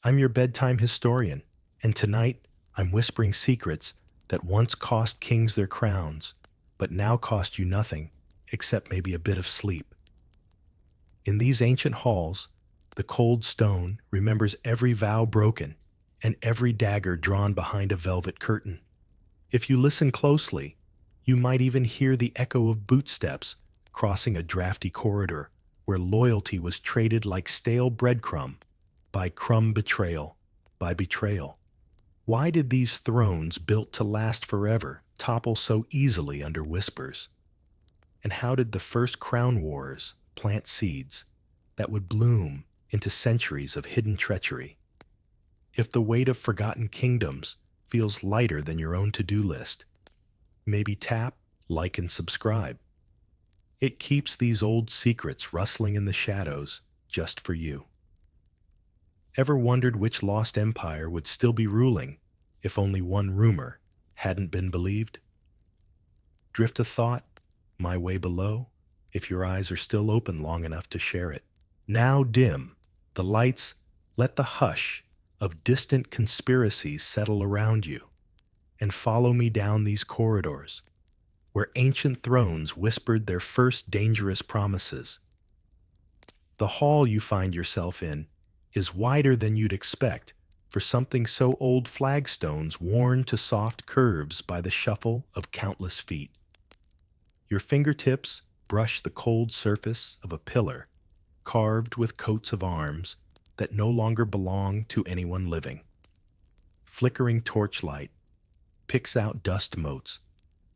I'm your bedtime historian, and tonight I'm whispering secrets that once cost kings their crowns, but now cost you nothing except maybe a bit of sleep. In these ancient halls, the cold stone remembers every vow broken and every dagger drawn behind a velvet curtain. If you listen closely, you might even hear the echo of bootsteps crossing a drafty corridor where loyalty was traded like stale breadcrumb by crumb betrayal by betrayal. Why did these thrones built to last forever topple so easily under whispers? And how did the first crown wars plant seeds that would bloom into centuries of hidden treachery? If the weight of forgotten kingdoms feels lighter than your own to-do list, maybe tap, like, and subscribe. It keeps these old secrets rustling in the shadows just for you. Ever wondered which lost empire would still be ruling if only one rumor hadn't been believed? Drift a thought my way below if your eyes are still open long enough to share it. Now dim the lights, let the hush of distant conspiracies settle around you, and follow me down these corridors where ancient thrones whispered their first dangerous promises. The hall you find yourself in is wider than you'd expect for something so old flagstones worn to soft curves by the shuffle of countless feet. Your fingertips brush the cold surface of a pillar carved with coats of arms that no longer belong to anyone living. Flickering torchlight picks out dust motes,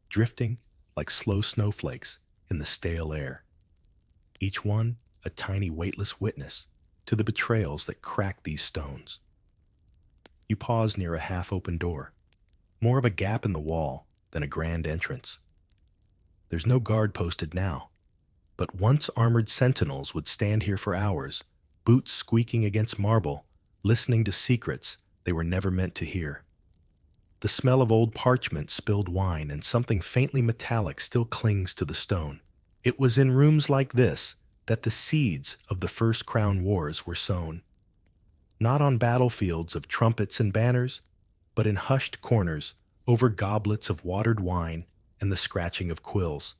drifting like slow snowflakes in the stale air. Each one a tiny weightless witness to the betrayals that crack these stones. You pause near a half-open door, more of a gap in the wall than a grand entrance. There's no guard posted now, but once armored sentinels would stand here for hours, boots squeaking against marble, listening to secrets they were never meant to hear. The smell of old parchment, spilled wine, and something faintly metallic still clings to the stone. It was in rooms like this that the seeds of the First Crown Wars were sown. Not on battlefields of trumpets and banners, but in hushed corners over goblets of watered wine and the scratching of quills.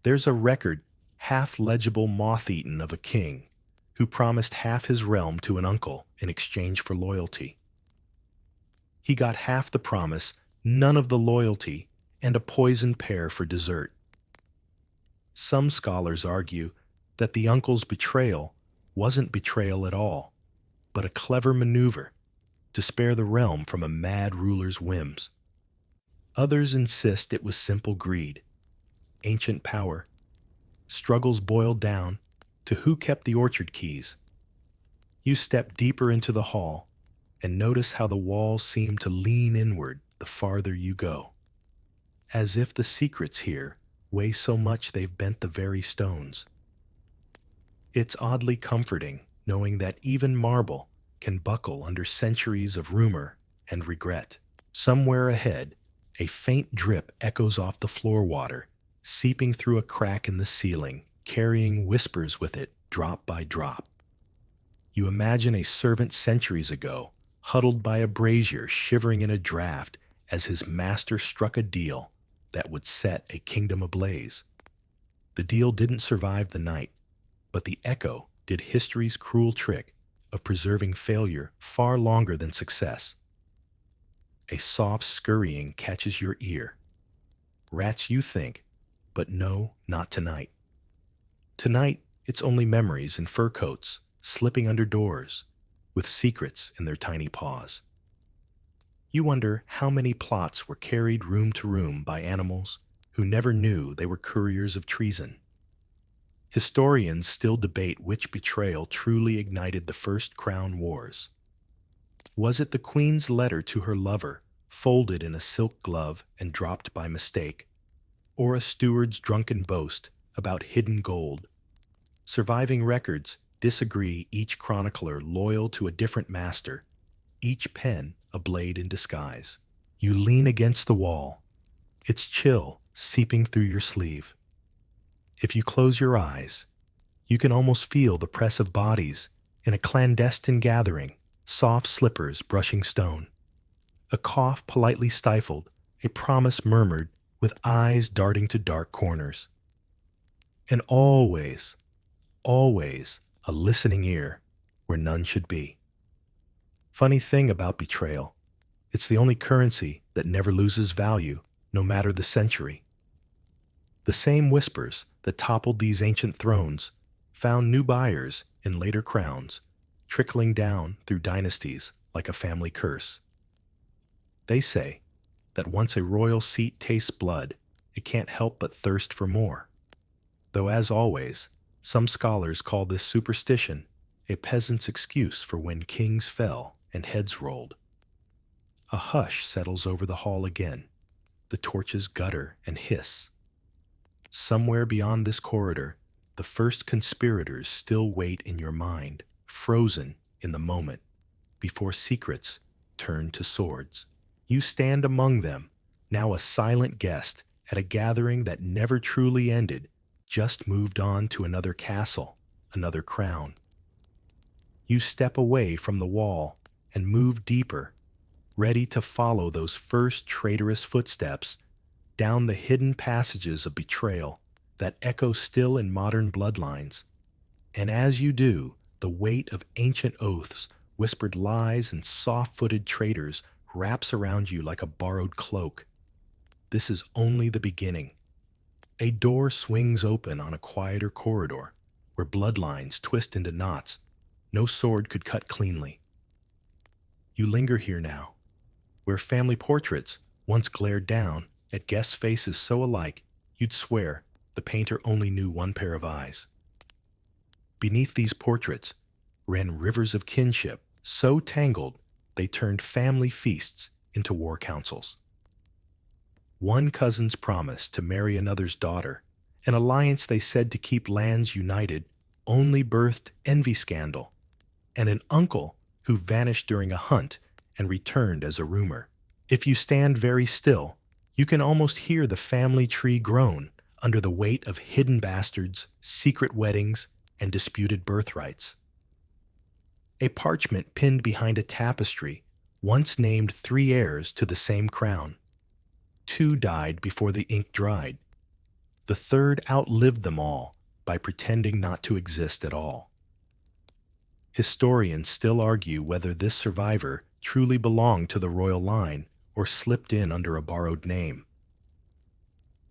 There's a record, half-legible moth-eaten, of a king who promised half his realm to an uncle in exchange for loyalty. He got half the promise, none of the loyalty, and a poisoned pear for dessert. Some scholars argue that the uncle's betrayal wasn't betrayal at all, but a clever maneuver to spare the realm from a mad ruler's whims. Others insist it was simple greed, ancient power, struggles boiled down to who kept the orchard keys. You step deeper into the hall and notice how the walls seem to lean inward the farther you go, as if the secrets here weigh so much they've bent the very stones. It's oddly comforting knowing that even marble can buckle under centuries of rumor and regret. Somewhere ahead, a faint drip echoes off the floor water, seeping through a crack in the ceiling, carrying whispers with it, drop by drop. You imagine a servant centuries ago, huddled by a brazier, shivering in a draught as his master struck a deal that would set a kingdom ablaze. The deal didn't survive the night, but the echo did history's cruel trick of preserving failure far longer than success. A soft scurrying catches your ear. Rats, you think, but no, not tonight. Tonight, it's only memories in fur coats, slipping under doors, with secrets in their tiny paws. You wonder how many plots were carried room to room by animals who never knew they were couriers of treason. Historians still debate which betrayal truly ignited the First Crown Wars. Was it the Queen's letter to her lover, folded in a silk glove and dropped by mistake, or a steward's drunken boast about hidden gold? Surviving records disagree, each chronicler loyal to a different master, each pen a blade in disguise. You lean against the wall, its chill seeping through your sleeve. If you close your eyes, you can almost feel the press of bodies in a clandestine gathering soft slippers brushing stone, a cough politely stifled, a promise murmured with eyes darting to dark corners. And always, always a listening ear where none should be. Funny thing about betrayal, it's the only currency that never loses value, no matter the century. The same whispers that toppled these ancient thrones found new buyers in later crowns, trickling down through dynasties like a family curse. They say that once a royal seat tastes blood, it can't help but thirst for more. Though, as always, some scholars call this superstition a peasant's excuse for when kings fell and heads rolled. A hush settles over the hall again. The torches gutter and hiss. Somewhere beyond this corridor, the first conspirators still wait in your mind, frozen in the moment, before secrets turn to swords. You stand among them, now a silent guest at a gathering that never truly ended, just moved on to another castle, another crown. You step away from the wall and move deeper, ready to follow those first traitorous footsteps down the hidden passages of betrayal that echo still in modern bloodlines. And as you do, the weight of ancient oaths, whispered lies, and soft-footed traitors wraps around you like a borrowed cloak. This is only the beginning. A door swings open on a quieter corridor where bloodlines twist into knots no sword could cut cleanly. You linger here now, where family portraits once glared down at guests' faces so alike you'd swear the painter only knew one pair of eyes. Beneath these portraits ran rivers of kinship so tangled they turned family feasts into war councils. One cousin's promise to marry another's daughter, an alliance they said to keep lands united, only birthed envy scandal, and an uncle who vanished during a hunt and returned as a rumor. If you stand very still, you can almost hear the family tree groan under the weight of hidden bastards, secret weddings, and disputed birthrights. A parchment pinned behind a tapestry once named 3 heirs to the same crown. 2 died before the ink dried. The third outlived them all by pretending not to exist at all. Historians still argue whether this survivor truly belonged to the royal line or slipped in under a borrowed name.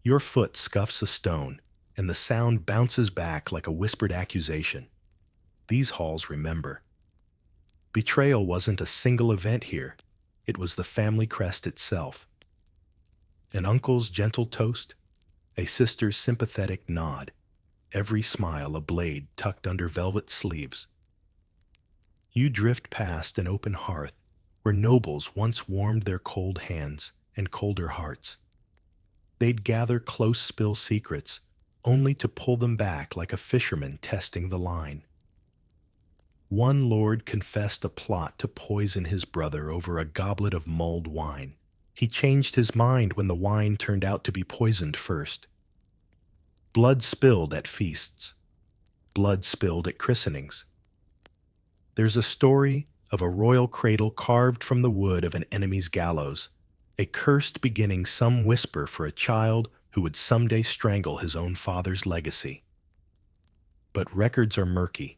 Your foot scuffs a stone, and the sound bounces back like a whispered accusation. These halls remember. Betrayal wasn't a single event here. It was the family crest itself. An uncle's gentle toast, a sister's sympathetic nod, every smile a blade tucked under velvet sleeves. You drift past an open hearth where nobles once warmed their cold hands and colder hearts. They'd gather close spill secrets, only to pull them back like a fisherman testing the line. One lord confessed a plot to poison his brother over a goblet of mulled wine. He changed his mind when the wine turned out to be poisoned first. Blood spilled at feasts. Blood spilled at christenings. There's a story of a royal cradle carved from the wood of an enemy's gallows, a cursed beginning some whisper for a child who would someday strangle his own father's legacy. But records are murky.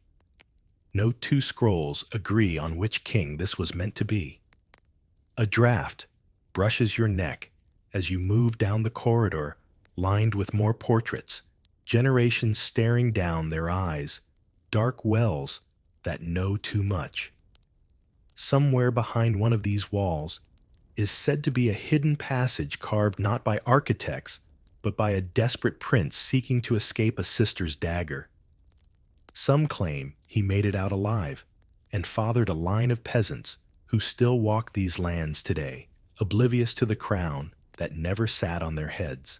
No 2 scrolls agree on which king this was meant to be. A draft brushes your neck as you move down the corridor lined with more portraits, generations staring down their eyes, dark wells that know too much. Somewhere behind one of these walls is said to be a hidden passage carved not by architects, but by a desperate prince seeking to escape a sister's dagger. Some claim he made it out alive and fathered a line of peasants who still walk these lands today, oblivious to the crown that never sat on their heads.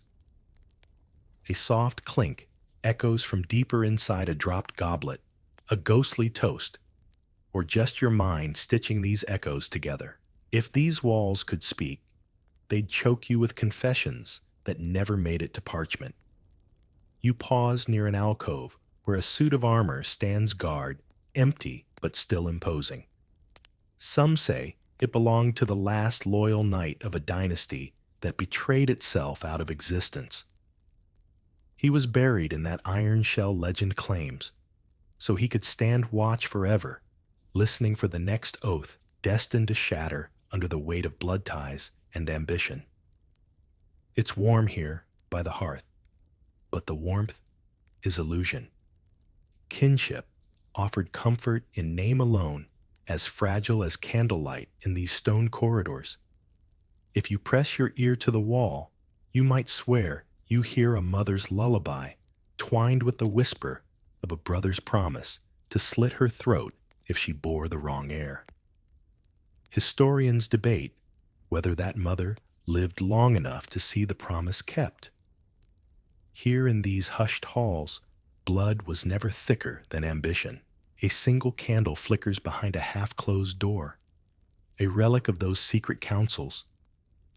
A soft clink echoes from deeper inside a dropped goblet, a ghostly toast, or just your mind stitching these echoes together. If these walls could speak, they'd choke you with confessions that never made it to parchment. You pause near an alcove where a suit of armor stands guard, empty but still imposing. Some say it belonged to the last loyal knight of a dynasty that betrayed itself out of existence. He was buried in that iron shell legend claims, so he could stand watch forever, listening for the next oath destined to shatter under the weight of blood ties and ambition. It's warm here by the hearth, but the warmth is illusion. Kinship offered comfort in name alone, as fragile as candlelight in these stone corridors. If you press your ear to the wall, you might swear you hear a mother's lullaby, twined with the whisper of a brother's promise to slit her throat if she bore the wrong heir. Historians debate whether that mother lived long enough to see the promise kept. Here in these hushed halls, blood was never thicker than ambition. A single candle flickers behind a half-closed door, a relic of those secret councils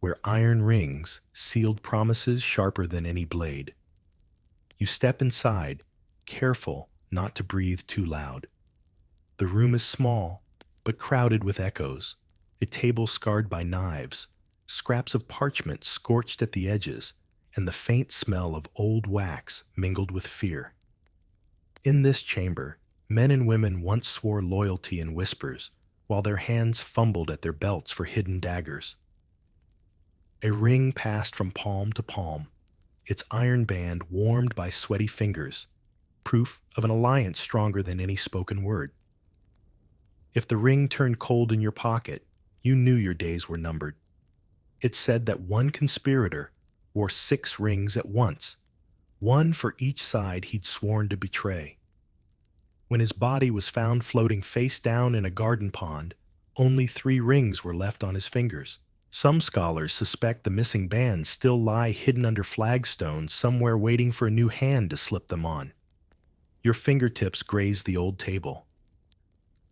where iron rings sealed promises sharper than any blade. You step inside, careful not to breathe too loud. The room is small, but crowded with echoes, a table scarred by knives, scraps of parchment scorched at the edges, and the faint smell of old wax mingled with fear. In this chamber, men and women once swore loyalty in whispers, while their hands fumbled at their belts for hidden daggers. A ring passed from palm to palm, its iron band warmed by sweaty fingers, proof of an alliance stronger than any spoken word. If the ring turned cold in your pocket, you knew your days were numbered. It said that one conspirator wore 6 rings at once, one for each side he'd sworn to betray. When his body was found floating face down in a garden pond, only 3 rings were left on his fingers. Some scholars suspect the missing bands still lie hidden under flagstones somewhere waiting for a new hand to slip them on. Your fingertips graze the old table.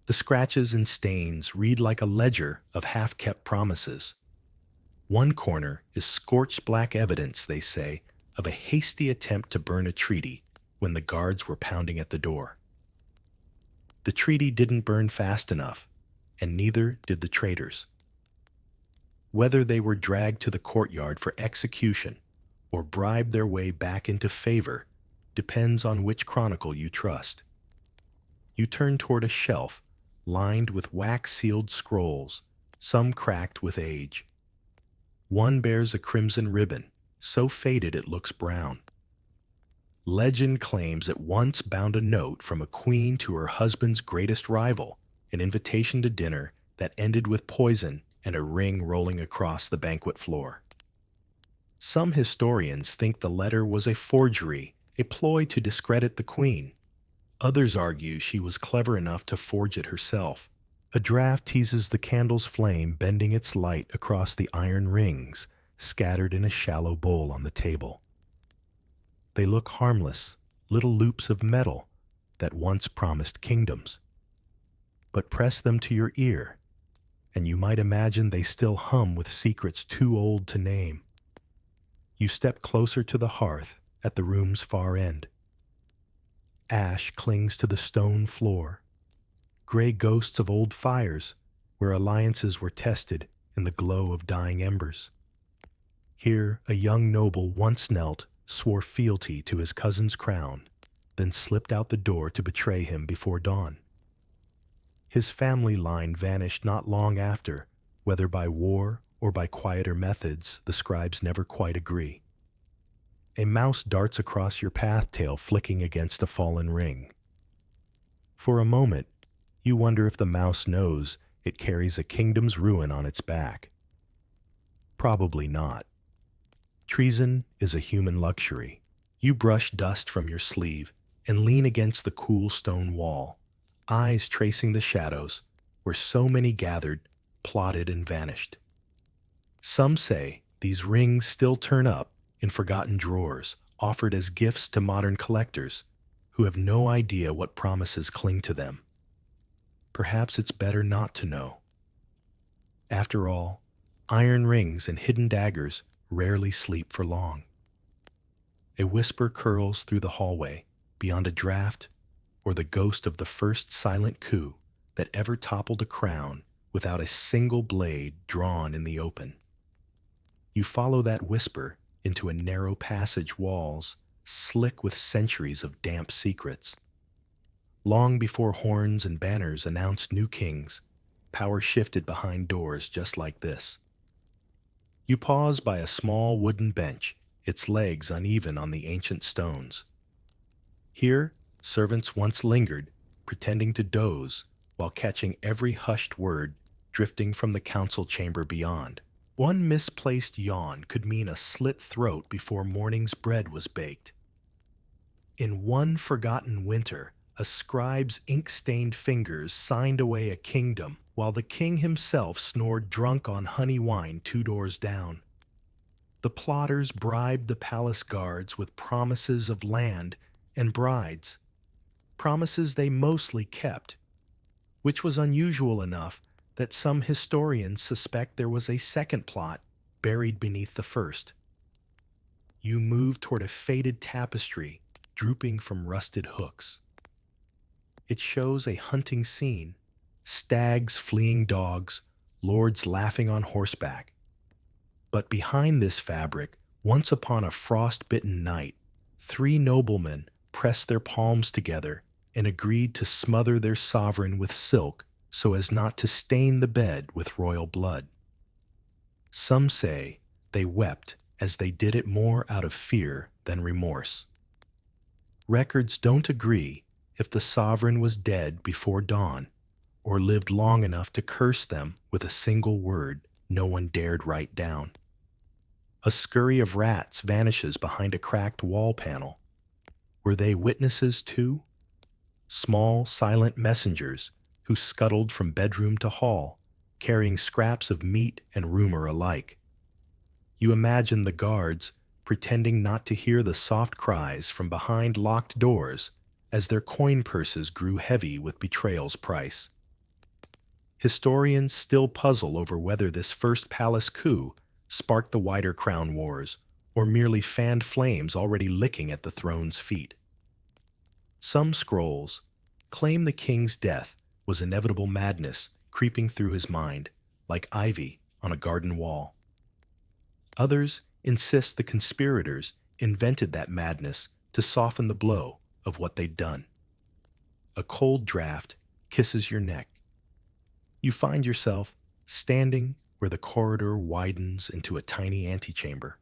The scratches and stains read like a ledger of half-kept promises. One corner is scorched black evidence, they say, of a hasty attempt to burn a treaty when the guards were pounding at the door. The treaty didn't burn fast enough, and neither did the traitors. Whether they were dragged to the courtyard for execution or bribed their way back into favor depends on which chronicle you trust. You turn toward a shelf lined with wax-sealed scrolls, some cracked with age. One bears a crimson ribbon, so faded it looks brown. Legend claims it once bound a note from a queen to her husband's greatest rival, an invitation to dinner that ended with poison and a ring rolling across the banquet floor. Some historians think the letter was a forgery, a ploy to discredit the queen. Others argue she was clever enough to forge it herself. A draft teases the candle's flame bending its light across the iron rings scattered in a shallow bowl on the table. They look harmless, little loops of metal that once promised kingdoms. But press them to your ear, and you might imagine they still hum with secrets too old to name. You step closer to the hearth at the room's far end. Ash clings to the stone floor, gray ghosts of old fires where alliances were tested in the glow of dying embers. Here a young noble once knelt, swore fealty to his cousin's crown, then slipped out the door to betray him before dawn. His family line vanished not long after, whether by war or by quieter methods, the scribes never quite agree. A mouse darts across your path, tail flicking against a fallen ring. For a moment, you wonder if the mouse knows it carries a kingdom's ruin on its back. Probably not. Treason is a human luxury. You brush dust from your sleeve and lean against the cool stone wall, eyes tracing the shadows where so many gathered, plotted, and vanished. Some say these rings still turn up in forgotten drawers, offered as gifts to modern collectors who have no idea what promises cling to them. Perhaps it's better not to know. After all, iron rings and hidden daggers rarely sleep for long. A whisper curls through the hallway beyond a draft or the ghost of the first silent coup that ever toppled a crown without a single blade drawn in the open. You follow that whisper into a narrow passage walls, slick with centuries of damp secrets. Long before horns and banners announced new kings, power shifted behind doors just like this. You pause by a small wooden bench, its legs uneven on the ancient stones. Here, servants once lingered, pretending to doze while catching every hushed word drifting from the council chamber beyond. One misplaced yawn could mean a slit throat before morning's bread was baked. In one forgotten winter, a scribe's ink-stained fingers signed away a kingdom, while the king himself snored drunk on honey wine 2 doors down. The plotters bribed the palace guards with promises of land and brides, promises they mostly kept, which was unusual enough that some historians suspect there was a second plot buried beneath the first. You move toward a faded tapestry drooping from rusted hooks. It shows a hunting scene, stags fleeing dogs, lords laughing on horseback. But behind this fabric, once upon a frost-bitten night, 3 noblemen pressed their palms together and agreed to smother their sovereign with silk so as not to stain the bed with royal blood. Some say they wept as they did it more out of fear than remorse. Records don't agree if the sovereign was dead before dawn or lived long enough to curse them with a single word no one dared write down. A scurry of rats vanishes behind a cracked wall panel. Were they witnesses too? Small, silent messengers who scuttled from bedroom to hall, carrying scraps of meat and rumor alike. You imagine the guards pretending not to hear the soft cries from behind locked doors as their coin purses grew heavy with betrayal's price. Historians still puzzle over whether this first palace coup sparked the wider crown wars or merely fanned flames already licking at the throne's feet. Some scrolls claim the king's death was inevitable madness creeping through his mind, like ivy on a garden wall. Others insist the conspirators invented that madness to soften the blow of what they'd done. A cold draft kisses your neck. You find yourself standing where the corridor widens into a tiny antechamber.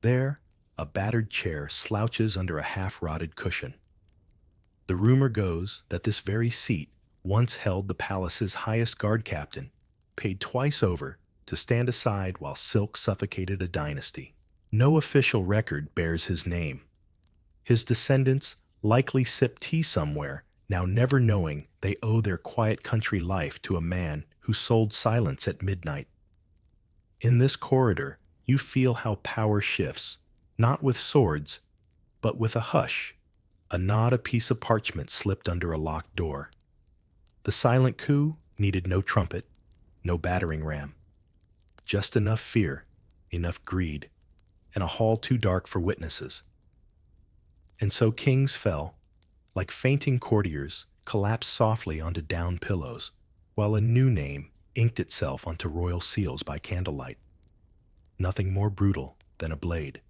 There, a battered chair slouches under a half-rotted cushion. The rumor goes that this very seat once held the palace's highest guard captain, paid twice over to stand aside while silk suffocated a dynasty. No official record bears his name. His descendants likely sip tea somewhere, now never knowing they owe their quiet country life to a man who sold silence at midnight. In this corridor, you feel how power shifts, not with swords, but with a hush, a nod, a piece of parchment slipped under a locked door. The silent coup needed no trumpet, no battering ram. Just enough fear, enough greed, and a hall too dark for witnesses. And so kings fell, like fainting courtiers, collapsed softly onto down pillows, while a new name inked itself onto royal seals by candlelight. Nothing more brutal than a blade.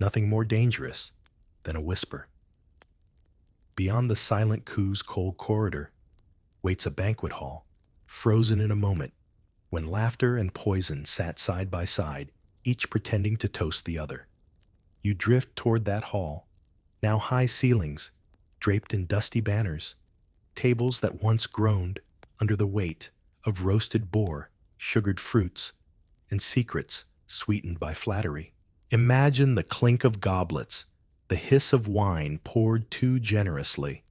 Nothing more dangerous than a whisper. Beyond the silent coup's cold corridor waits a banquet hall, frozen in a moment, when laughter and poison sat side by side, each pretending to toast the other. You drift toward that hall, now high ceilings, draped in dusty banners, tables that once groaned under the weight of roasted boar, sugared fruits, and secrets sweetened by flattery. Imagine the clink of goblets, the hiss of wine poured too generously.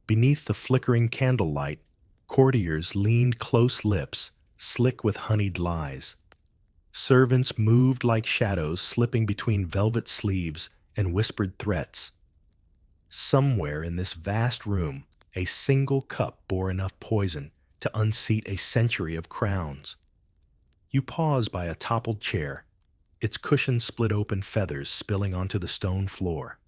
Beneath the flickering candlelight, courtiers leaned close lips, slick with honeyed lies. Servants moved like shadows slipping between velvet sleeves and whispered threats. Somewhere in this vast room, a single cup bore enough poison to unseat a century of crowns. You pause by a toppled chair, its cushion split open, feathers spilling onto the stone floor.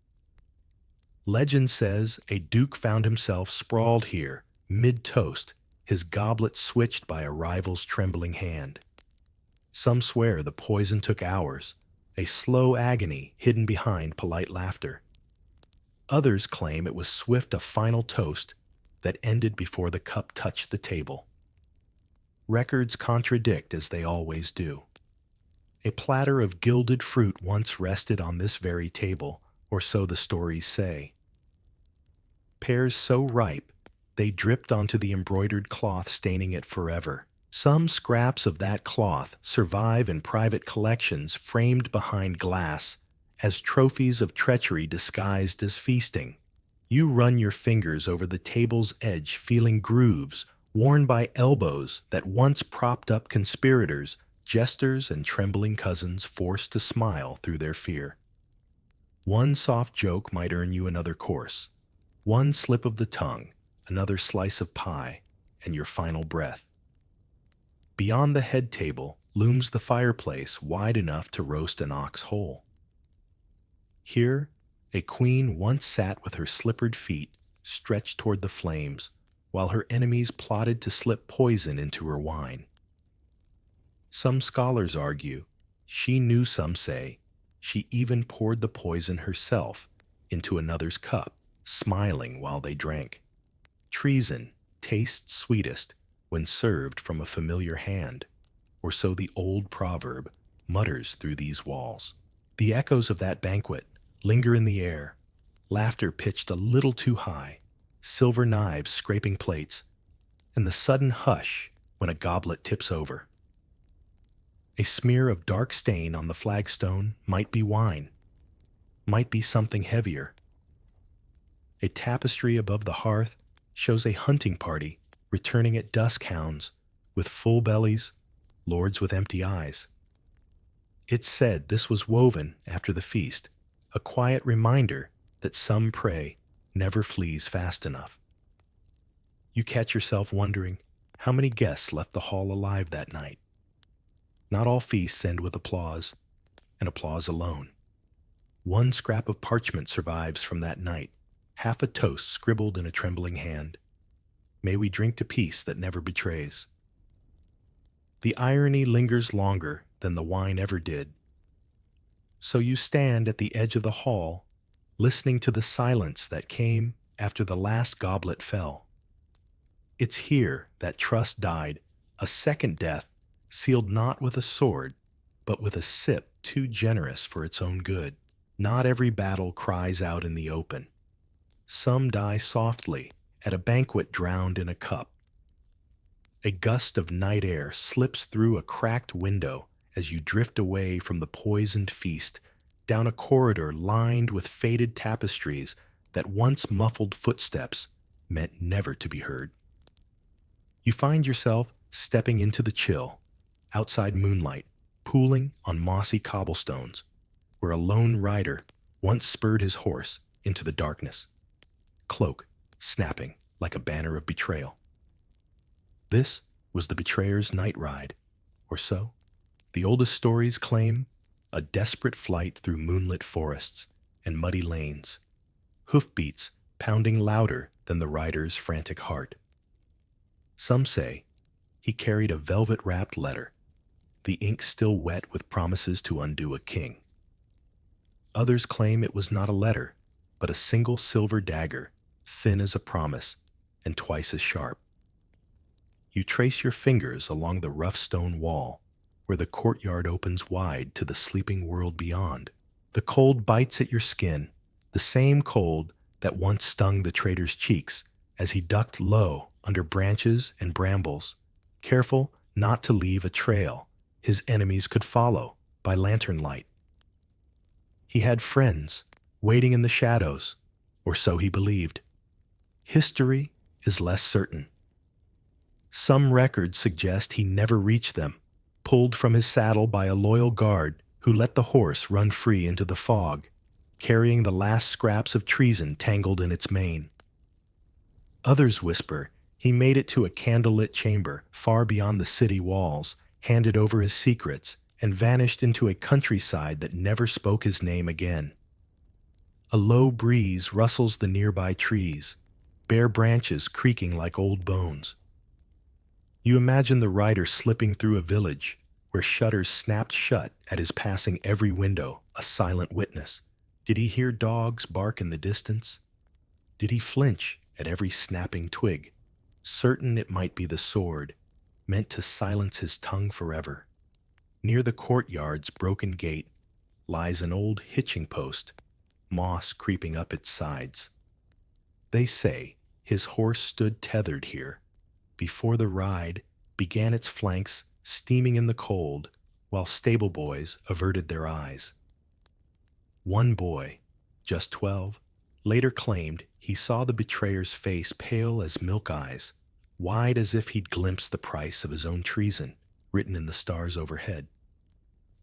Legend says a duke found himself sprawled here, mid-toast, his goblet switched by a rival's trembling hand. Some swear the poison took hours, a slow agony hidden behind polite laughter. Others claim it was swift a final toast that ended before the cup touched the table. Records contradict as they always do. A platter of gilded fruit once rested on this very table, or so the stories say. Pears so ripe, they dripped onto the embroidered cloth, staining it forever. Some scraps of that cloth survive in private collections framed behind glass as trophies of treachery disguised as feasting. You run your fingers over the table's edge, feeling grooves worn by elbows that once propped up conspirators, jesters, and trembling cousins forced to smile through their fear. One soft joke might earn you another course. One slip of the tongue, another slice of pie, and your final breath. Beyond the head table looms the fireplace wide enough to roast an ox whole. Here, a queen once sat with her slippered feet stretched toward the flames, while her enemies plotted to slip poison into her wine. Some scholars argue she knew, some say she even poured the poison herself into another's cup, smiling while they drank. Treason tastes sweetest when served from a familiar hand, or so the old proverb mutters through these walls. The echoes of that banquet linger in the air, laughter pitched a little too high, silver knives scraping plates, and the sudden hush when a goblet tips over. A smear of dark stain on the flagstone might be wine, might be something heavier. A tapestry above the hearth shows a hunting party returning at dusk, hounds with full bellies, lords with empty eyes. It's said this was woven after the feast, a quiet reminder that some prey never flees fast enough. You catch yourself wondering how many guests left the hall alive that night. Not all feasts end with applause, and applause alone. One scrap of parchment survives from that night, half a toast scribbled in a trembling hand. May we drink to peace that never betrays. The irony lingers longer than the wine ever did. So you stand at the edge of the hall, listening to the silence that came after the last goblet fell. It's here that trust died, a second death, sealed not with a sword, but with a sip too generous for its own good. Not every battle cries out in the open. Some die softly, at a banquet drowned in a cup. A gust of night air slips through a cracked window as you drift away from the poisoned feast, down a corridor lined with faded tapestries that once muffled footsteps meant never to be heard. You find yourself stepping into the chill, outside moonlight, pooling on mossy cobblestones, where a lone rider once spurred his horse into the darkness, cloak snapping like a banner of betrayal. This was the betrayer's night ride, or so the oldest stories claim, a desperate flight through moonlit forests and muddy lanes, hoofbeats pounding louder than the rider's frantic heart. Some say he carried a velvet-wrapped letter, the ink still wet with promises to undo a king. Others claim it was not a letter, but a single silver dagger, thin as a promise and twice as sharp. You trace your fingers along the rough stone wall, where the courtyard opens wide to the sleeping world beyond. The cold bites at your skin, the same cold that once stung the traitor's cheeks as he ducked low under branches and brambles, careful not to leave a trail his enemies could follow by lantern light. He had friends waiting in the shadows, or so he believed. History is less certain. Some records suggest he never reached them, pulled from his saddle by a loyal guard who let the horse run free into the fog, carrying the last scraps of treason tangled in its mane. Others whisper he made it to a candlelit chamber far beyond the city walls, handed over his secrets, and vanished into a countryside that never spoke his name again. A low breeze rustles the nearby trees, bare branches creaking like old bones. You imagine the rider slipping through a village where shutters snapped shut at his passing every window, a silent witness. Did he hear dogs bark in the distance? Did he flinch at every snapping twig, certain it might be the sword, meant to silence his tongue forever? Near the courtyard's broken gate lies an old hitching post, moss creeping up its sides. They say his horse stood tethered here before the ride began, its flanks steaming in the cold, while stable boys averted their eyes. One boy, just 12, later claimed he saw the betrayer's face pale as milk eyes, wide as if he'd glimpsed the price of his own treason written in the stars overhead.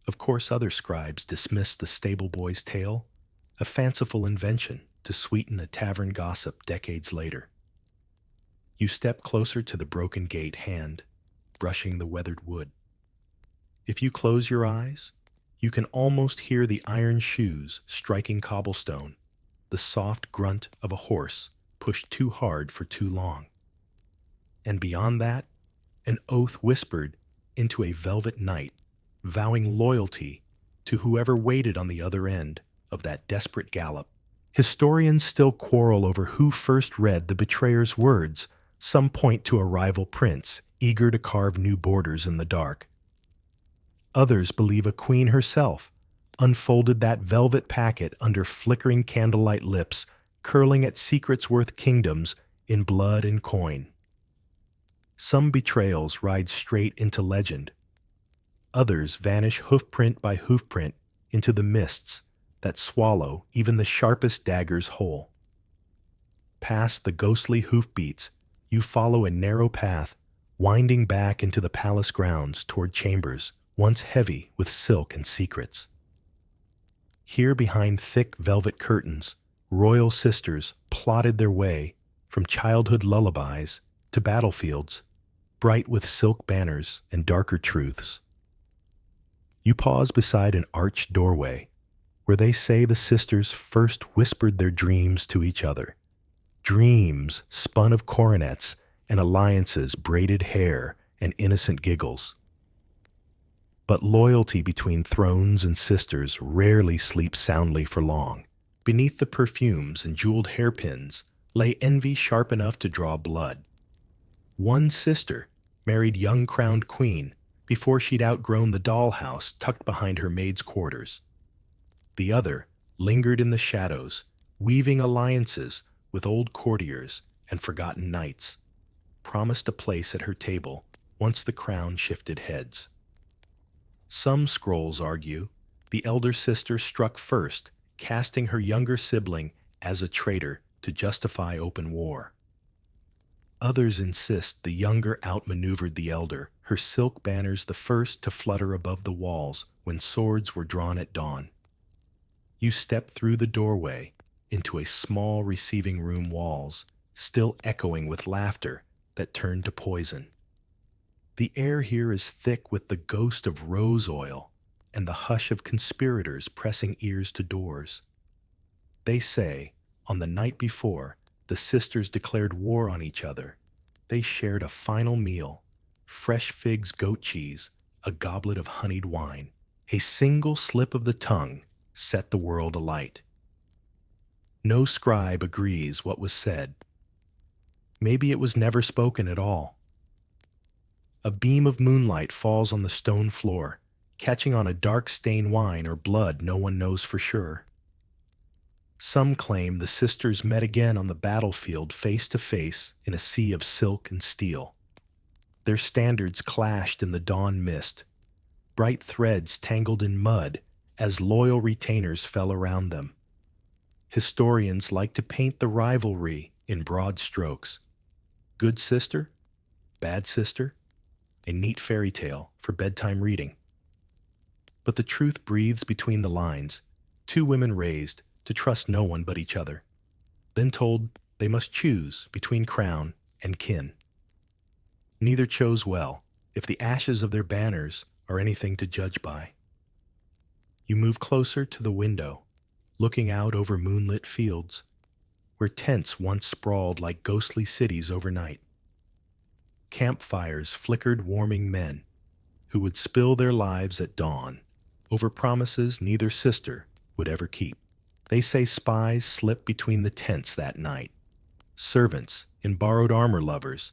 Of course, other scribes dismissed the stable boy's tale, a fanciful invention to sweeten a tavern gossip decades later. You step closer to the broken gate, hand brushing the weathered wood. If you close your eyes, you can almost hear the iron shoes striking cobblestone, the soft grunt of a horse pushed too hard for too long. And beyond that, an oath whispered into a velvet night, vowing loyalty to whoever waited on the other end of that desperate gallop. Historians still quarrel over who first read the betrayer's words. Some point to a rival prince, eager to carve new borders in the dark. Others believe a queen herself unfolded that velvet packet under flickering candlelight lips, curling at secrets worth kingdoms in blood and coin. Some betrayals ride straight into legend. Others vanish hoofprint by hoofprint into the mists that swallow even the sharpest daggers whole. Past the ghostly hoofbeats, you follow a narrow path winding back into the palace grounds toward chambers once heavy with silk and secrets. Here, behind thick velvet curtains, royal sisters plotted their way from childhood lullabies to battlefields, bright with silk banners and darker truths. You pause beside an arched doorway, where they say the sisters first whispered their dreams to each other. Dreams spun of coronets and alliances, braided hair and innocent giggles. But loyalty between thrones and sisters rarely sleeps soundly for long. Beneath the perfumes and jeweled hairpins lay envy sharp enough to draw blood. One sister married young crowned queen before she'd outgrown the dollhouse tucked behind her maid's quarters. The other lingered in the shadows, weaving alliances with old courtiers and forgotten knights, promised a place at her table once the crown shifted heads. Some scrolls argue the elder sister struck first, casting her younger sibling as a traitor to justify open war. Others insist the younger outmaneuvered the elder, her silk banners the first to flutter above the walls when swords were drawn at dawn. You step through the doorway into a small receiving room, walls still echoing with laughter that turned to poison. The air here is thick with the ghost of rose oil and the hush of conspirators pressing ears to doors. They say, on the night before the sisters declared war on each other, they shared a final meal, fresh figs, goat cheese, a goblet of honeyed wine. A single slip of the tongue set the world alight. No scribe agrees what was said. Maybe it was never spoken at all. A beam of moonlight falls on the stone floor, catching on a dark stain, wine or blood, no one knows for sure. Some claim the sisters met again on the battlefield, face to face in a sea of silk and steel. Their standards clashed in the dawn mist, bright threads tangled in mud as loyal retainers fell around them. Historians like to paint the rivalry in broad strokes. Good sister, bad sister, a neat fairy tale for bedtime reading. But the truth breathes between the lines. Two women raised to trust no one but each other, then told they must choose between crown and kin. Neither chose well, if the ashes of their banners are anything to judge by. You move closer to the window, looking out over moonlit fields, where tents once sprawled like ghostly cities overnight. Campfires flickered warming men who would spill their lives at dawn over promises neither sister would ever keep. They say spies slipped between the tents that night, servants in borrowed armor lovers,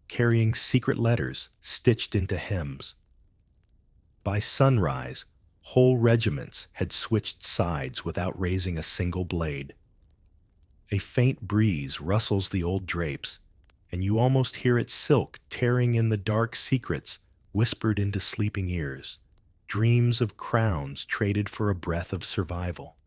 carrying secret letters stitched into hems. By sunrise, whole regiments had switched sides without raising a single blade. A faint breeze rustles the old drapes, and you almost hear its silk tearing in the dark secrets whispered into sleeping ears, dreams of crowns traded for a breath of survival.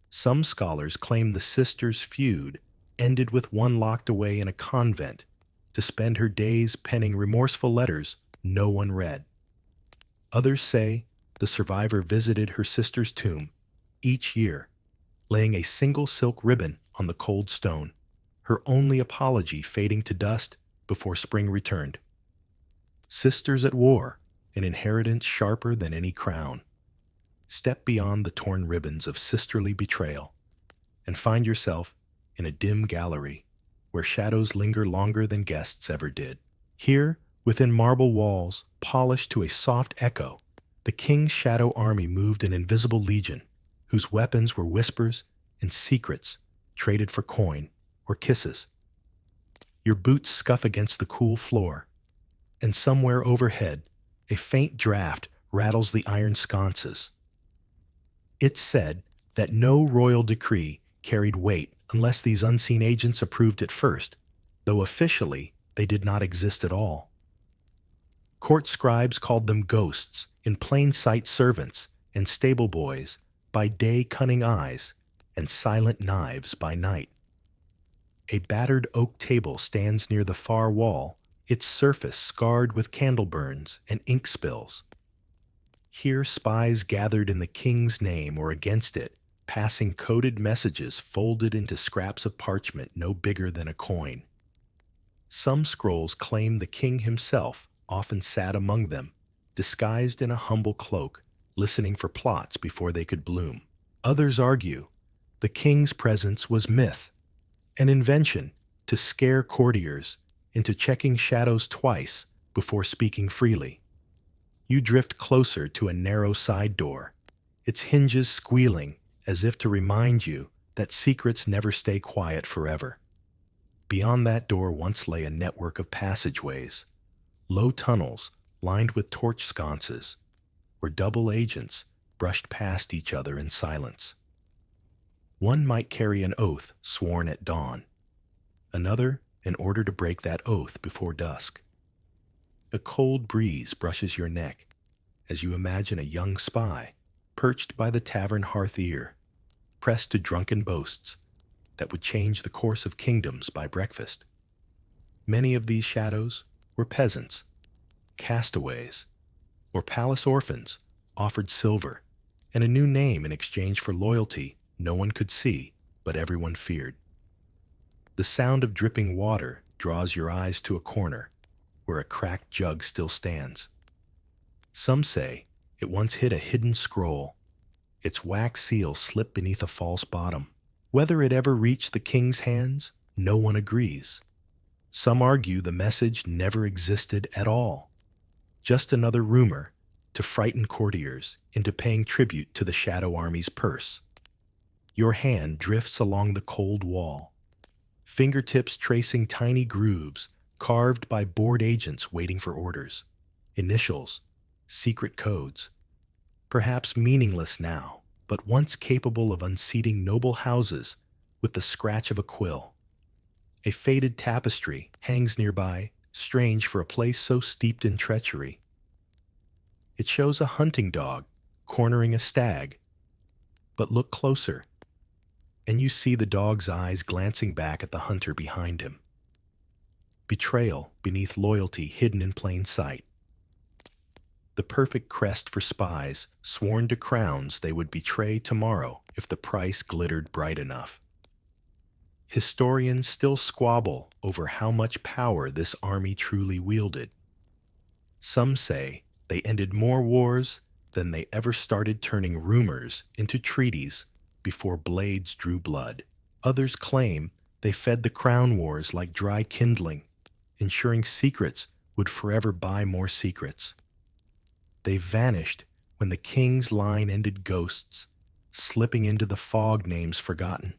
Some scholars claim the sisters' feud ended with one locked away in a convent to spend her days penning remorseful letters no one read. Others say the survivor visited her sister's tomb each year, laying a single silk ribbon on the cold stone, her only apology fading to dust before spring returned. Sisters at war, an inheritance sharper than any crown. Step beyond the torn ribbons of sisterly betrayal and find yourself in a dim gallery where shadows linger longer than guests ever did. Here, within marble walls, polished to a soft echo, the king's shadow army moved an invisible legion whose weapons were whispers and secrets traded for coin or kisses. Your boots scuff against the cool floor, and somewhere overhead, a faint draft rattles the iron sconces. It's said that no royal decree carried weight unless these unseen agents approved it first, though officially they did not exist at all. Court scribes called them ghosts, in plain sight servants, and stable boys, by day cunning eyes, and silent knives by night. A battered oak table stands near the far wall, its surface scarred with candle burns and ink spills. Here spies gathered in the king's name or against it, passing coded messages folded into scraps of parchment no bigger than a coin. Some scrolls claim the king himself often sat among them, disguised in a humble cloak, listening for plots before they could bloom. Others argue the king's presence was myth, an invention to scare courtiers into checking shadows twice before speaking freely. You drift closer to a narrow side door, its hinges squealing as if to remind you that secrets never stay quiet forever. Beyond that door once lay a network of passageways, low tunnels lined with torch sconces, where double agents brushed past each other in silence. One might carry an oath sworn at dawn, another in order to break that oath before dusk. A cold breeze brushes your neck as you imagine a young spy perched by the tavern hearth ear, pressed to drunken boasts that would change the course of kingdoms by breakfast. Many of these shadows were peasants, castaways, or palace orphans offered silver and a new name in exchange for loyalty no one could see but everyone feared. The sound of dripping water draws your eyes to a corner where a cracked jug still stands. Some say it once hid a hidden scroll, its wax seal slipped beneath a false bottom. Whether it ever reached the king's hands, no one agrees. Some argue the message never existed at all, just another rumor to frighten courtiers into paying tribute to the Shadow Army's purse. Your hand drifts along the cold wall, fingertips tracing tiny grooves carved by bored agents waiting for orders. Initials, secret codes, perhaps meaningless now, but once capable of unseating noble houses with the scratch of a quill. A faded tapestry hangs nearby, strange for a place so steeped in treachery. It shows a hunting dog cornering a stag, but look closer, and you see the dog's eyes glancing back at the hunter behind him. Betrayal beneath loyalty hidden in plain sight. The perfect crest for spies sworn to crowns they would betray tomorrow if the price glittered bright enough. Historians still squabble over how much power this army truly wielded. Some say they ended more wars than they ever started turning rumors into treaties before blades drew blood. Others claim they fed the crown wars like dry kindling ensuring secrets would forever buy more secrets. They vanished when the king's line ended ghosts, slipping into the fog names forgotten.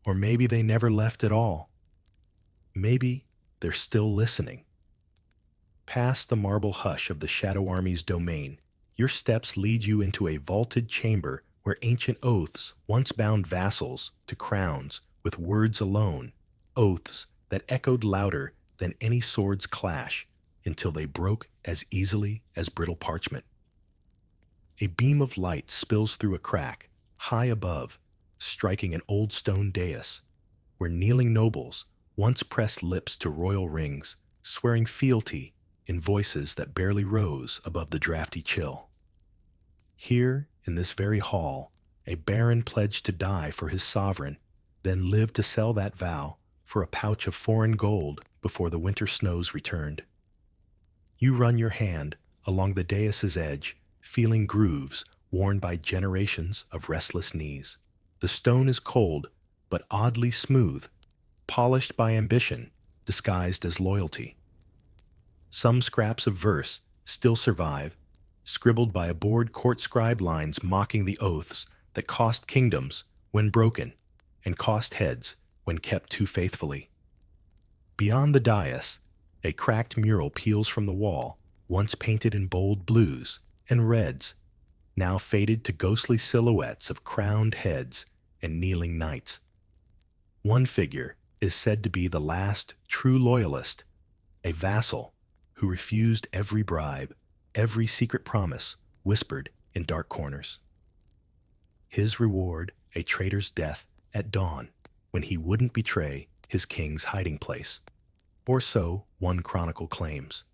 Or maybe they never left at all. Maybe they're still listening. Past the marble hush of the Shadow Army's domain, your steps lead you into a vaulted chamber where ancient oaths once bound vassals to crowns with words alone, oaths that echoed louder than any sword's clash until they broke as easily as brittle parchment. A beam of light spills through a crack, high above, striking an old stone dais, where kneeling nobles once pressed lips to royal rings, swearing fealty in voices that barely rose above the drafty chill. Here, in this very hall, a baron pledged to die for his sovereign, then lived to sell that vow for a pouch of foreign gold before the winter snows returned. You run your hand along the dais's edge, feeling grooves worn by generations of restless knees. The stone is cold, but oddly smooth, polished by ambition, disguised as loyalty. Some scraps of verse still survive, scribbled by a bored court scribe lines mocking the oaths that cost kingdoms when broken and cost heads when kept too faithfully. Beyond the dais, a cracked mural peels from the wall, once painted in bold blues and reds, now faded to ghostly silhouettes of crowned heads and kneeling knights. One figure is said to be the last true loyalist, a vassal who refused every bribe, every secret promise whispered in dark corners. His reward, a traitor's death at dawn, when he wouldn't betray his king's hiding place. Or so one chronicle claims.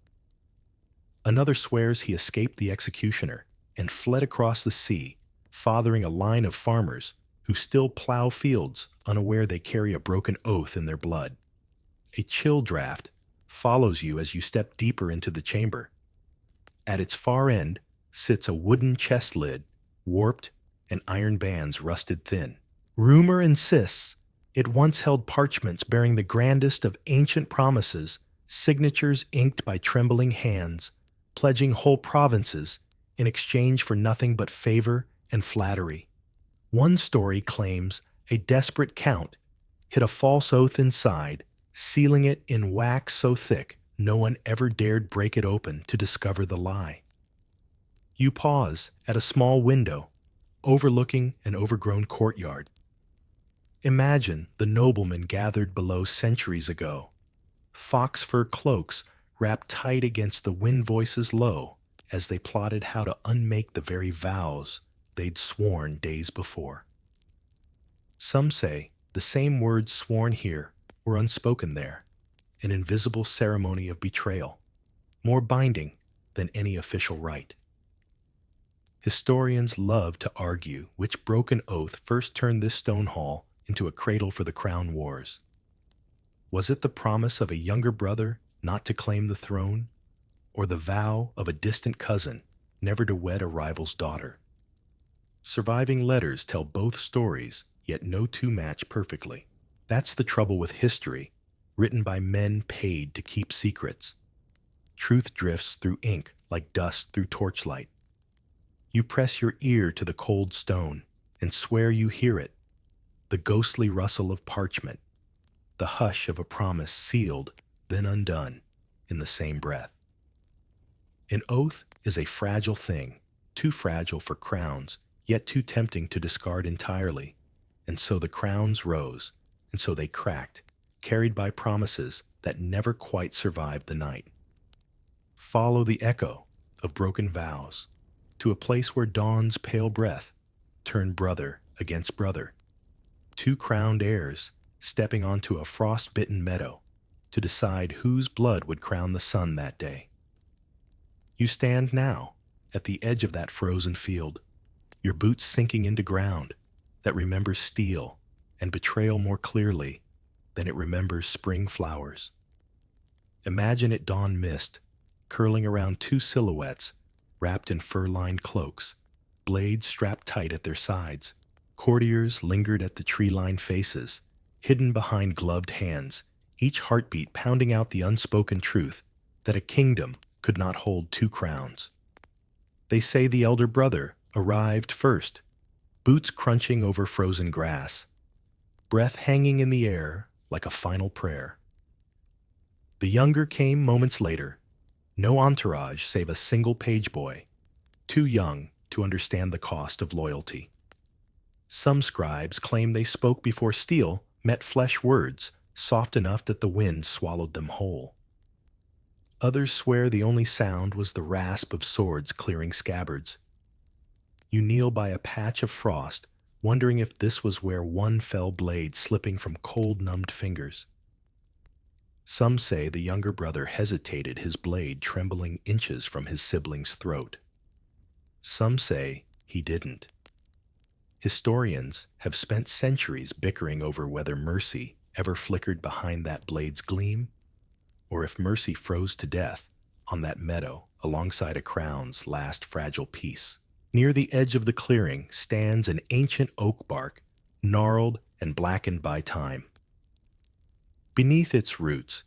Another swears he escaped the executioner and fled across the sea, fathering a line of farmers who still plow fields, unaware they carry a broken oath in their blood. A chill draft follows you as you step deeper into the chamber. At its far end sits a wooden chest lid, warped and iron bands rusted thin. Rumor insists it once held parchments bearing the grandest of ancient promises, signatures inked by trembling hands, pledging whole provinces in exchange for nothing but favor and flattery. One story claims a desperate count hid a false oath inside, sealing it in wax so thick no one ever dared break it open to discover the lie. You pause at a small window, overlooking an overgrown courtyard. Imagine the noblemen gathered below centuries ago, fox fur cloaks wrapped tight against the wind voices low as they plotted how to unmake the very vows they'd sworn days before. Some say the same words sworn here were unspoken there, an invisible ceremony of betrayal, more binding than any official rite. Historians love to argue which broken oath first turned this stone hall into a cradle for the crown wars. Was it the promise of a younger brother not to claim the throne, or the vow of a distant cousin never to wed a rival's daughter? Surviving letters tell both stories, yet no two match perfectly. That's the trouble with history, written by men paid to keep secrets. Truth drifts through ink like dust through torchlight. You press your ear to the cold stone and swear you hear it, the ghostly rustle of parchment, the hush of a promise sealed, then undone, in the same breath. An oath is a fragile thing, too fragile for crowns, yet too tempting to discard entirely. And so the crowns rose, and so they cracked, carried by promises that never quite survived the night. Follow the echo of broken vows to a place where dawn's pale breath turned brother against brother. Two crowned heirs stepping onto a frost-bitten meadow to decide whose blood would crown the sun that day. You stand now at the edge of that frozen field, your boots sinking into ground that remembers steel and betrayal more clearly than it remembers spring flowers. Imagine it dawn mist, curling around two silhouettes wrapped in fur-lined cloaks, blades strapped tight at their sides. Courtiers lingered at the tree-lined faces, hidden behind gloved hands, each heartbeat pounding out the unspoken truth that a kingdom could not hold two crowns. They say the elder brother arrived first, boots crunching over frozen grass, breath hanging in the air like a final prayer. The younger came moments later, no entourage save a single page boy, too young to understand the cost of loyalty. Some scribes claim they spoke before steel met flesh words soft enough that the wind swallowed them whole. Others swear the only sound was the rasp of swords clearing scabbards. You kneel by a patch of frost, wondering if this was where one fell blade slipping from cold, numbed fingers. Some say the younger brother hesitated, his blade trembling inches from his sibling's throat. Some say he didn't. Historians have spent centuries bickering over whether mercy ever flickered behind that blade's gleam, or if mercy froze to death on that meadow alongside a crown's last fragile piece. Near the edge of the clearing stands an ancient oak bark, gnarled and blackened by time. Beneath its roots,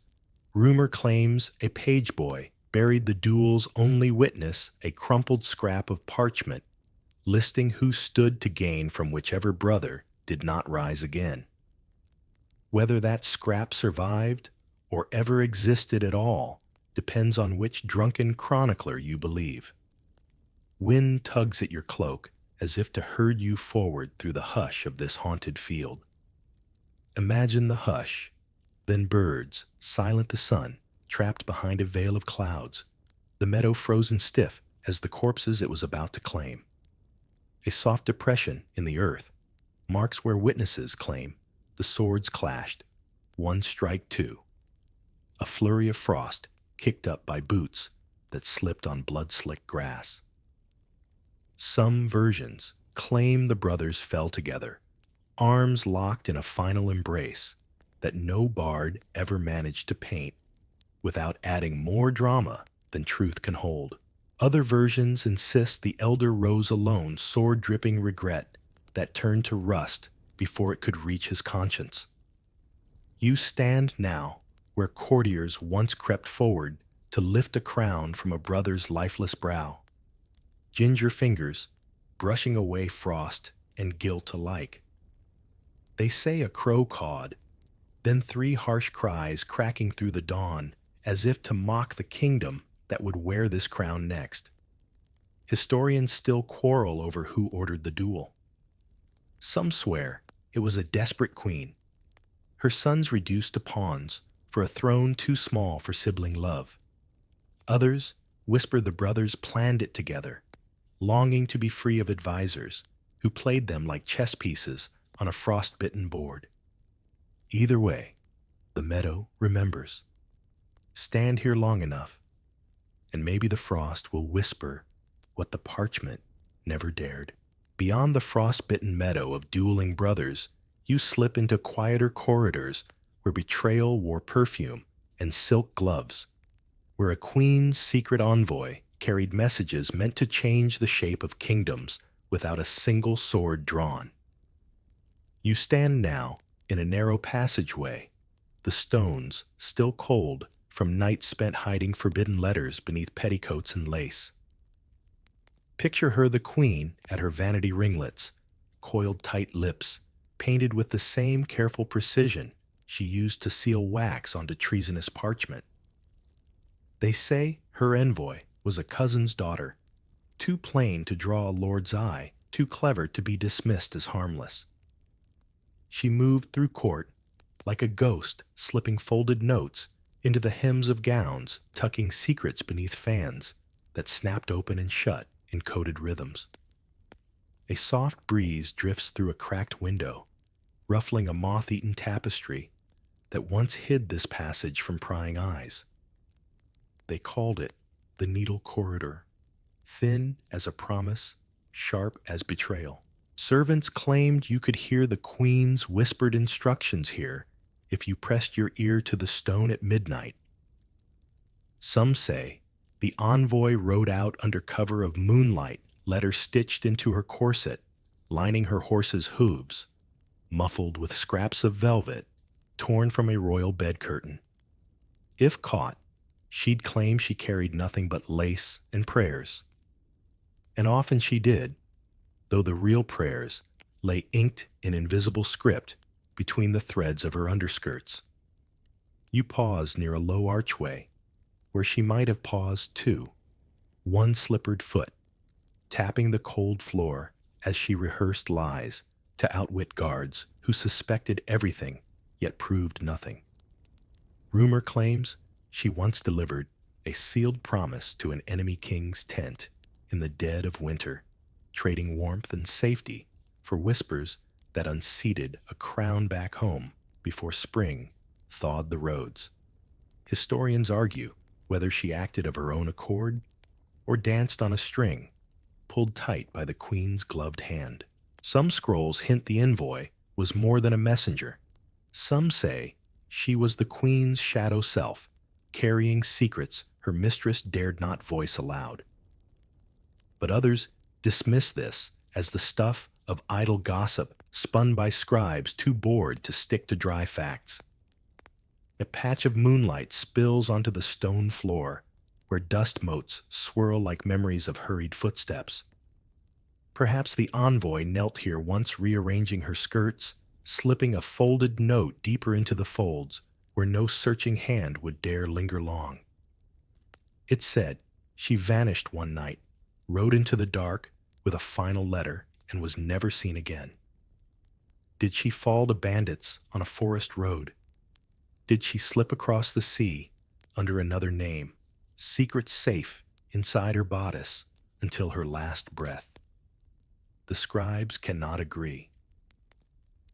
rumor claims a page boy buried the duel's only witness, a crumpled scrap of parchment, listing who stood to gain from whichever brother did not rise again. Whether that scrap survived or ever existed at all depends on which drunken chronicler you believe. Wind tugs at your cloak as if to herd you forward through the hush of this haunted field. Imagine the hush, then birds, silent the sun, trapped behind a veil of clouds, the meadow frozen stiff as the corpses it was about to claim. A soft depression in the earth marks where witnesses claim the swords clashed, one strike two. A flurry of frost kicked up by boots that slipped on blood-slicked grass. Some versions claim the brothers fell together, arms locked in a final embrace that no bard ever managed to paint without adding more drama than truth can hold. Other versions insist the elder rose alone, sword-dripping regret that turned to rust before it could reach his conscience. You stand now where courtiers once crept forward to lift a crown from a brother's lifeless brow. Ginger fingers brushing away frost and guilt alike. They say a crow cawed, then three harsh cries cracking through the dawn as if to mock the kingdom that would wear this crown next. Historians still quarrel over who ordered the duel. Some swear it was a desperate queen, her sons reduced to pawns for a throne too small for sibling love. Others whisper the brothers planned it together, longing to be free of advisors who played them like chess pieces on a frost-bitten board. Either way, the meadow remembers. Stand here long enough, and maybe the frost will whisper what the parchment never dared. Beyond the frost-bitten meadow of dueling brothers, you slip into quieter corridors where betrayal wore perfume and silk gloves, where a queen's secret envoy carried messages meant to change the shape of kingdoms without a single sword drawn. You stand now in a narrow passageway, the stones still cold from nights spent hiding forbidden letters beneath petticoats and lace. Picture her the queen at her vanity ringlets, coiled tight lips, painted with the same careful precision she used to seal wax onto treasonous parchment. They say her envoy was a cousin's daughter, too plain to draw a lord's eye, too clever to be dismissed as harmless. She moved through court like a ghost, slipping folded notes into the hems of gowns, tucking secrets beneath fans that snapped open and shut in coded rhythms. A soft breeze drifts through a cracked window, ruffling a moth-eaten tapestry that once hid this passage from prying eyes. They called it the Needle Corridor, thin as a promise, sharp as betrayal. Servants claimed you could hear the queen's whispered instructions here if you pressed your ear to the stone at midnight. Some say the envoy rode out under cover of moonlight, letter stitched into her corset, lining her horse's hooves, muffled with scraps of velvet torn from a royal bed curtain. If caught, she'd claim she carried nothing but lace and prayers. And often she did, though the real prayers lay inked in invisible script between the threads of her underskirts. You paused near a low archway, where she might have paused too, one slippered foot, tapping the cold floor as she rehearsed lies to outwit guards who suspected everything yet proved nothing. Rumor claims she once delivered a sealed promise to an enemy king's tent in the dead of winter, trading warmth and safety for whispers that unseated a crown back home before spring thawed the roads. Historians argue whether she acted of her own accord or danced on a string, pulled tight by the queen's gloved hand. Some scrolls hint the envoy was more than a messenger. Some say she was the queen's shadow self, carrying secrets her mistress dared not voice aloud. But others dismiss this as the stuff of idle gossip spun by scribes too bored to stick to dry facts. A patch of moonlight spills onto the stone floor, where dust motes swirl like memories of hurried footsteps. Perhaps the envoy knelt here once rearranging her skirts, slipping a folded note deeper into the folds where no searching hand would dare linger long. It said she vanished one night, rode into the dark with a final letter, and was never seen again. Did she fall to bandits on a forest road? Did she slip across the sea under another name, secrets safe inside her bodice until her last breath? The scribes cannot agree.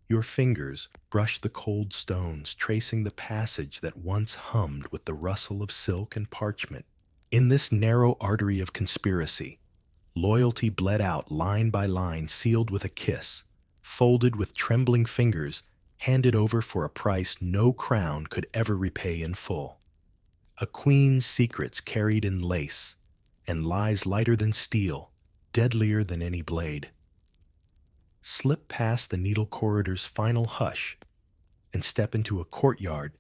Your fingers brush the cold stones, tracing the passage that once hummed with the rustle of silk and parchment. In this narrow artery of conspiracy, loyalty bled out line by line, sealed with a kiss, folded with trembling fingers, handed over for a price no crown could ever repay in full. A queen's secrets carried in lace, and lies lighter than steel, deadlier than any blade. Slip past the needle corridor's final hush and step into a courtyard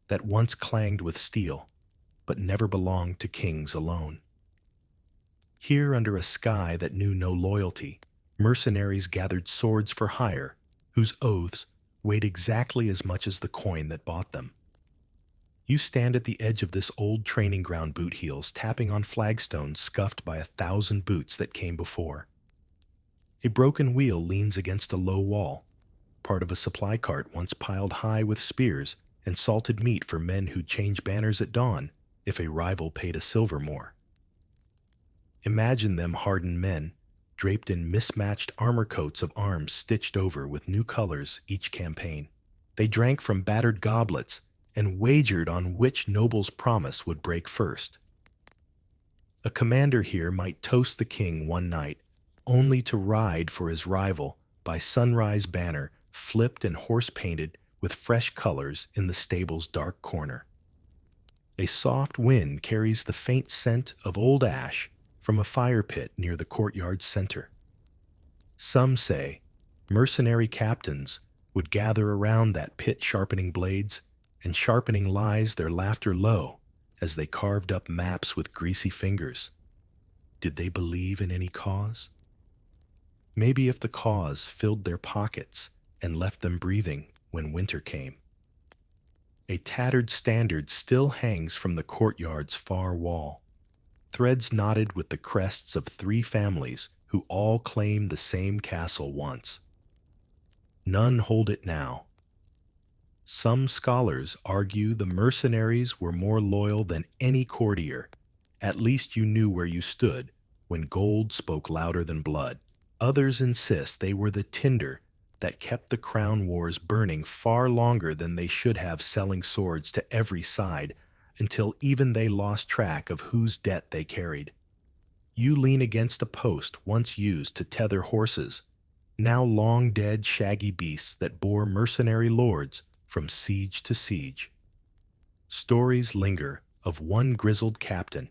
that once clanged with steel, but never belonged to kings alone. Here, under a sky that knew no loyalty, mercenaries gathered swords for hire, whose oaths weighed exactly as much as the coin that bought them. You stand at the edge of this old training ground, boot heels tapping on flagstones scuffed by 1,000 boots that came before. A broken wheel leans against a low wall, part of a supply cart once piled high with spears and salted meat for men who'd change banners at dawn if a rival paid a silver more. Imagine them hardened men, draped in mismatched armor coats of arms stitched over with new colors each campaign. They drank from battered goblets and wagered on which noble's promise would break first. A commander here might toast the king one night, only to ride for his rival by sunrise banner flipped and horse-painted with fresh colors in the stable's dark corner. A soft wind carries the faint scent of old ash from a fire pit near the courtyard's center. Some say mercenary captains would gather around that pit sharpening blades and sharpening lies their laughter low as they carved up maps with greasy fingers. Did they believe in any cause? Maybe if the cause filled their pockets and left them breathing when winter came. A tattered standard still hangs from the courtyard's far wall, threads knotted with the crests of 3 families who all claimed the same castle once. None hold it now. Some scholars argue the mercenaries were more loyal than any courtier. At least you knew where you stood when gold spoke louder than blood. Others insist they were the tinder that kept the crown wars burning far longer than they should have, selling swords to every side until even they lost track of whose debt they carried. You lean against a post once used to tether horses, now long dead shaggy beasts that bore mercenary lords from siege to siege. Stories linger of one grizzled captain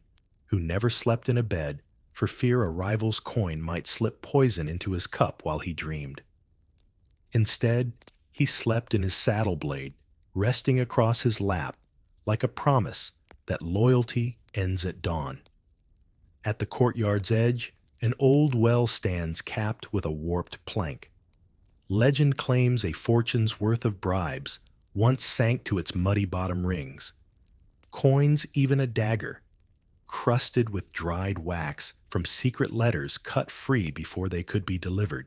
who never slept in a bed for fear a rival's coin might slip poison into his cup while he dreamed. Instead, he slept in his saddle blade, resting across his lap like a promise that loyalty ends at dawn. At the courtyard's edge, an old well stands capped with a warped plank. Legend claims a fortune's worth of bribes once sank to its muddy bottom rings. Coins, even a dagger, crusted with dried wax from secret letters cut free before they could be delivered.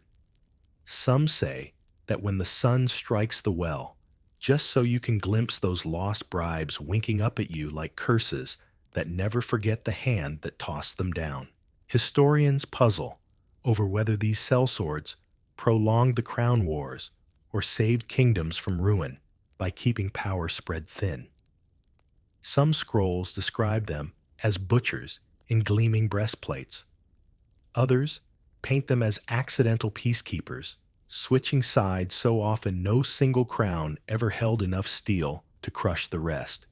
Some say that when the sun strikes the well, just so you can glimpse those lost bribes winking up at you like curses that never forget the hand that tossed them down. Historians puzzle over whether these sellswords prolonged the crown wars or saved kingdoms from ruin by keeping power spread thin. Some scrolls describe them as butchers in gleaming breastplates. Others paint them as accidental peacekeepers, switching sides so often no single crown ever held enough steel to crush the rest.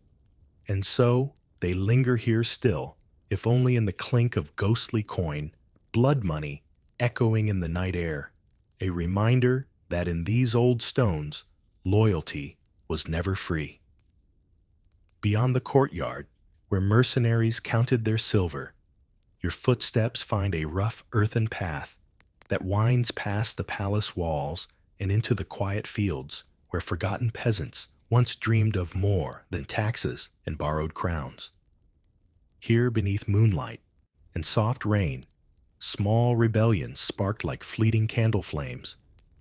And so they linger here still, if only in the clink of ghostly coin, blood money echoing in the night air, a reminder that in these old stones, loyalty was never free. Beyond the courtyard, where mercenaries counted their silver, your footsteps find a rough earthen path that winds past the palace walls and into the quiet fields where forgotten peasants once dreamed of more than taxes and borrowed crowns. Here beneath moonlight and soft rain, small rebellions sparked like fleeting candle flames,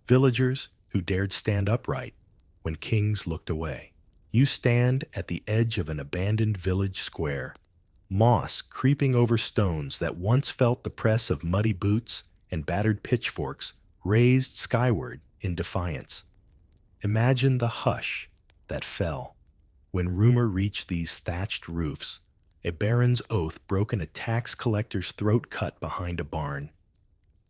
villagers who dared stand upright when kings looked away. You stand at the edge of an abandoned village square, moss creeping over stones that once felt the press of muddy boots and battered pitchforks raised skyward in defiance. Imagine the hush that fell when rumor reached these thatched roofs, a baron's oath broken a tax collector's throat cut behind a barn,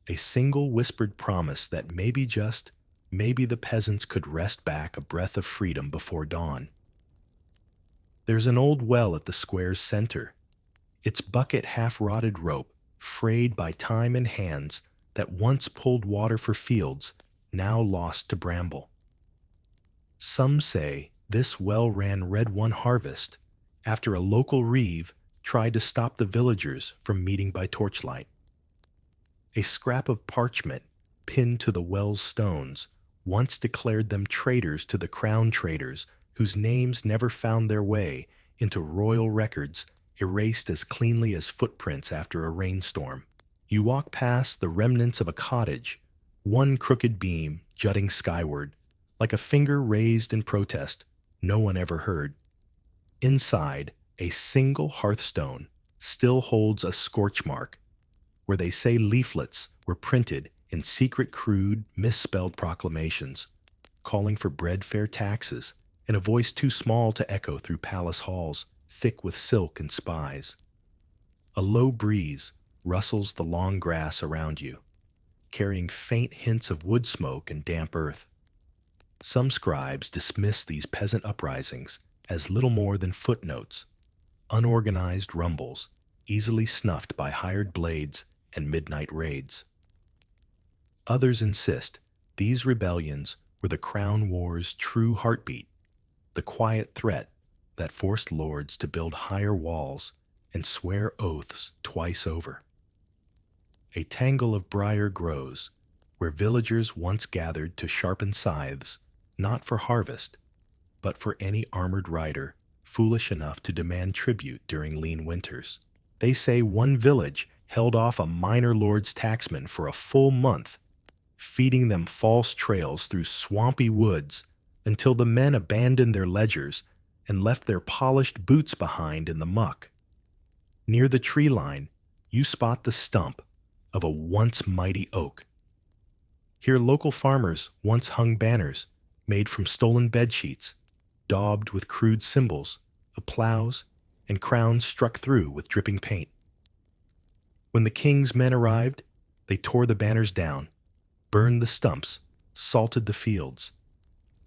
a single whispered promise that maybe the peasants could wrest back a breath of freedom before dawn. There's an old well at the square's center, its bucket half-rotted rope, frayed by time and hands that once pulled water for fields, now lost to bramble. Some say this well ran red one harvest after a local reeve tried to stop the villagers from meeting by torchlight. A scrap of parchment pinned to the well's stones once declared them traitors to the crown traders whose names never found their way into royal records, erased as cleanly as footprints after a rainstorm. You walk past the remnants of a cottage, one crooked beam jutting skyward, like a finger raised in protest no one ever heard. Inside, a single hearthstone still holds a scorch mark, where they say leaflets were printed in secret, crude, misspelled proclamations, calling for bread-fare taxes in a voice too small to echo through palace halls, thick with silk and spies. A low breeze rustles the long grass around you, carrying faint hints of wood smoke and damp earth. Some scribes dismiss these peasant uprisings as little more than footnotes, unorganized rumbles, easily snuffed by hired blades and midnight raids. Others insist these rebellions were the crown war's true heartbeat, the quiet threat that forced lords to build higher walls and swear oaths twice over. A tangle of briar grows where villagers once gathered to sharpen scythes, not for harvest, but for any armored rider foolish enough to demand tribute during lean winters. They say one village held off a minor lord's taxman for a full month, feeding them false trails through swampy woods until the men abandoned their ledgers and left their polished boots behind in the muck. Near the tree line, you spot the stump of a once mighty oak. Here local farmers once hung banners made from stolen bedsheets, daubed with crude symbols of plows and crowns struck through with dripping paint. When the king's men arrived, they tore the banners down, burned the stumps, salted the fields.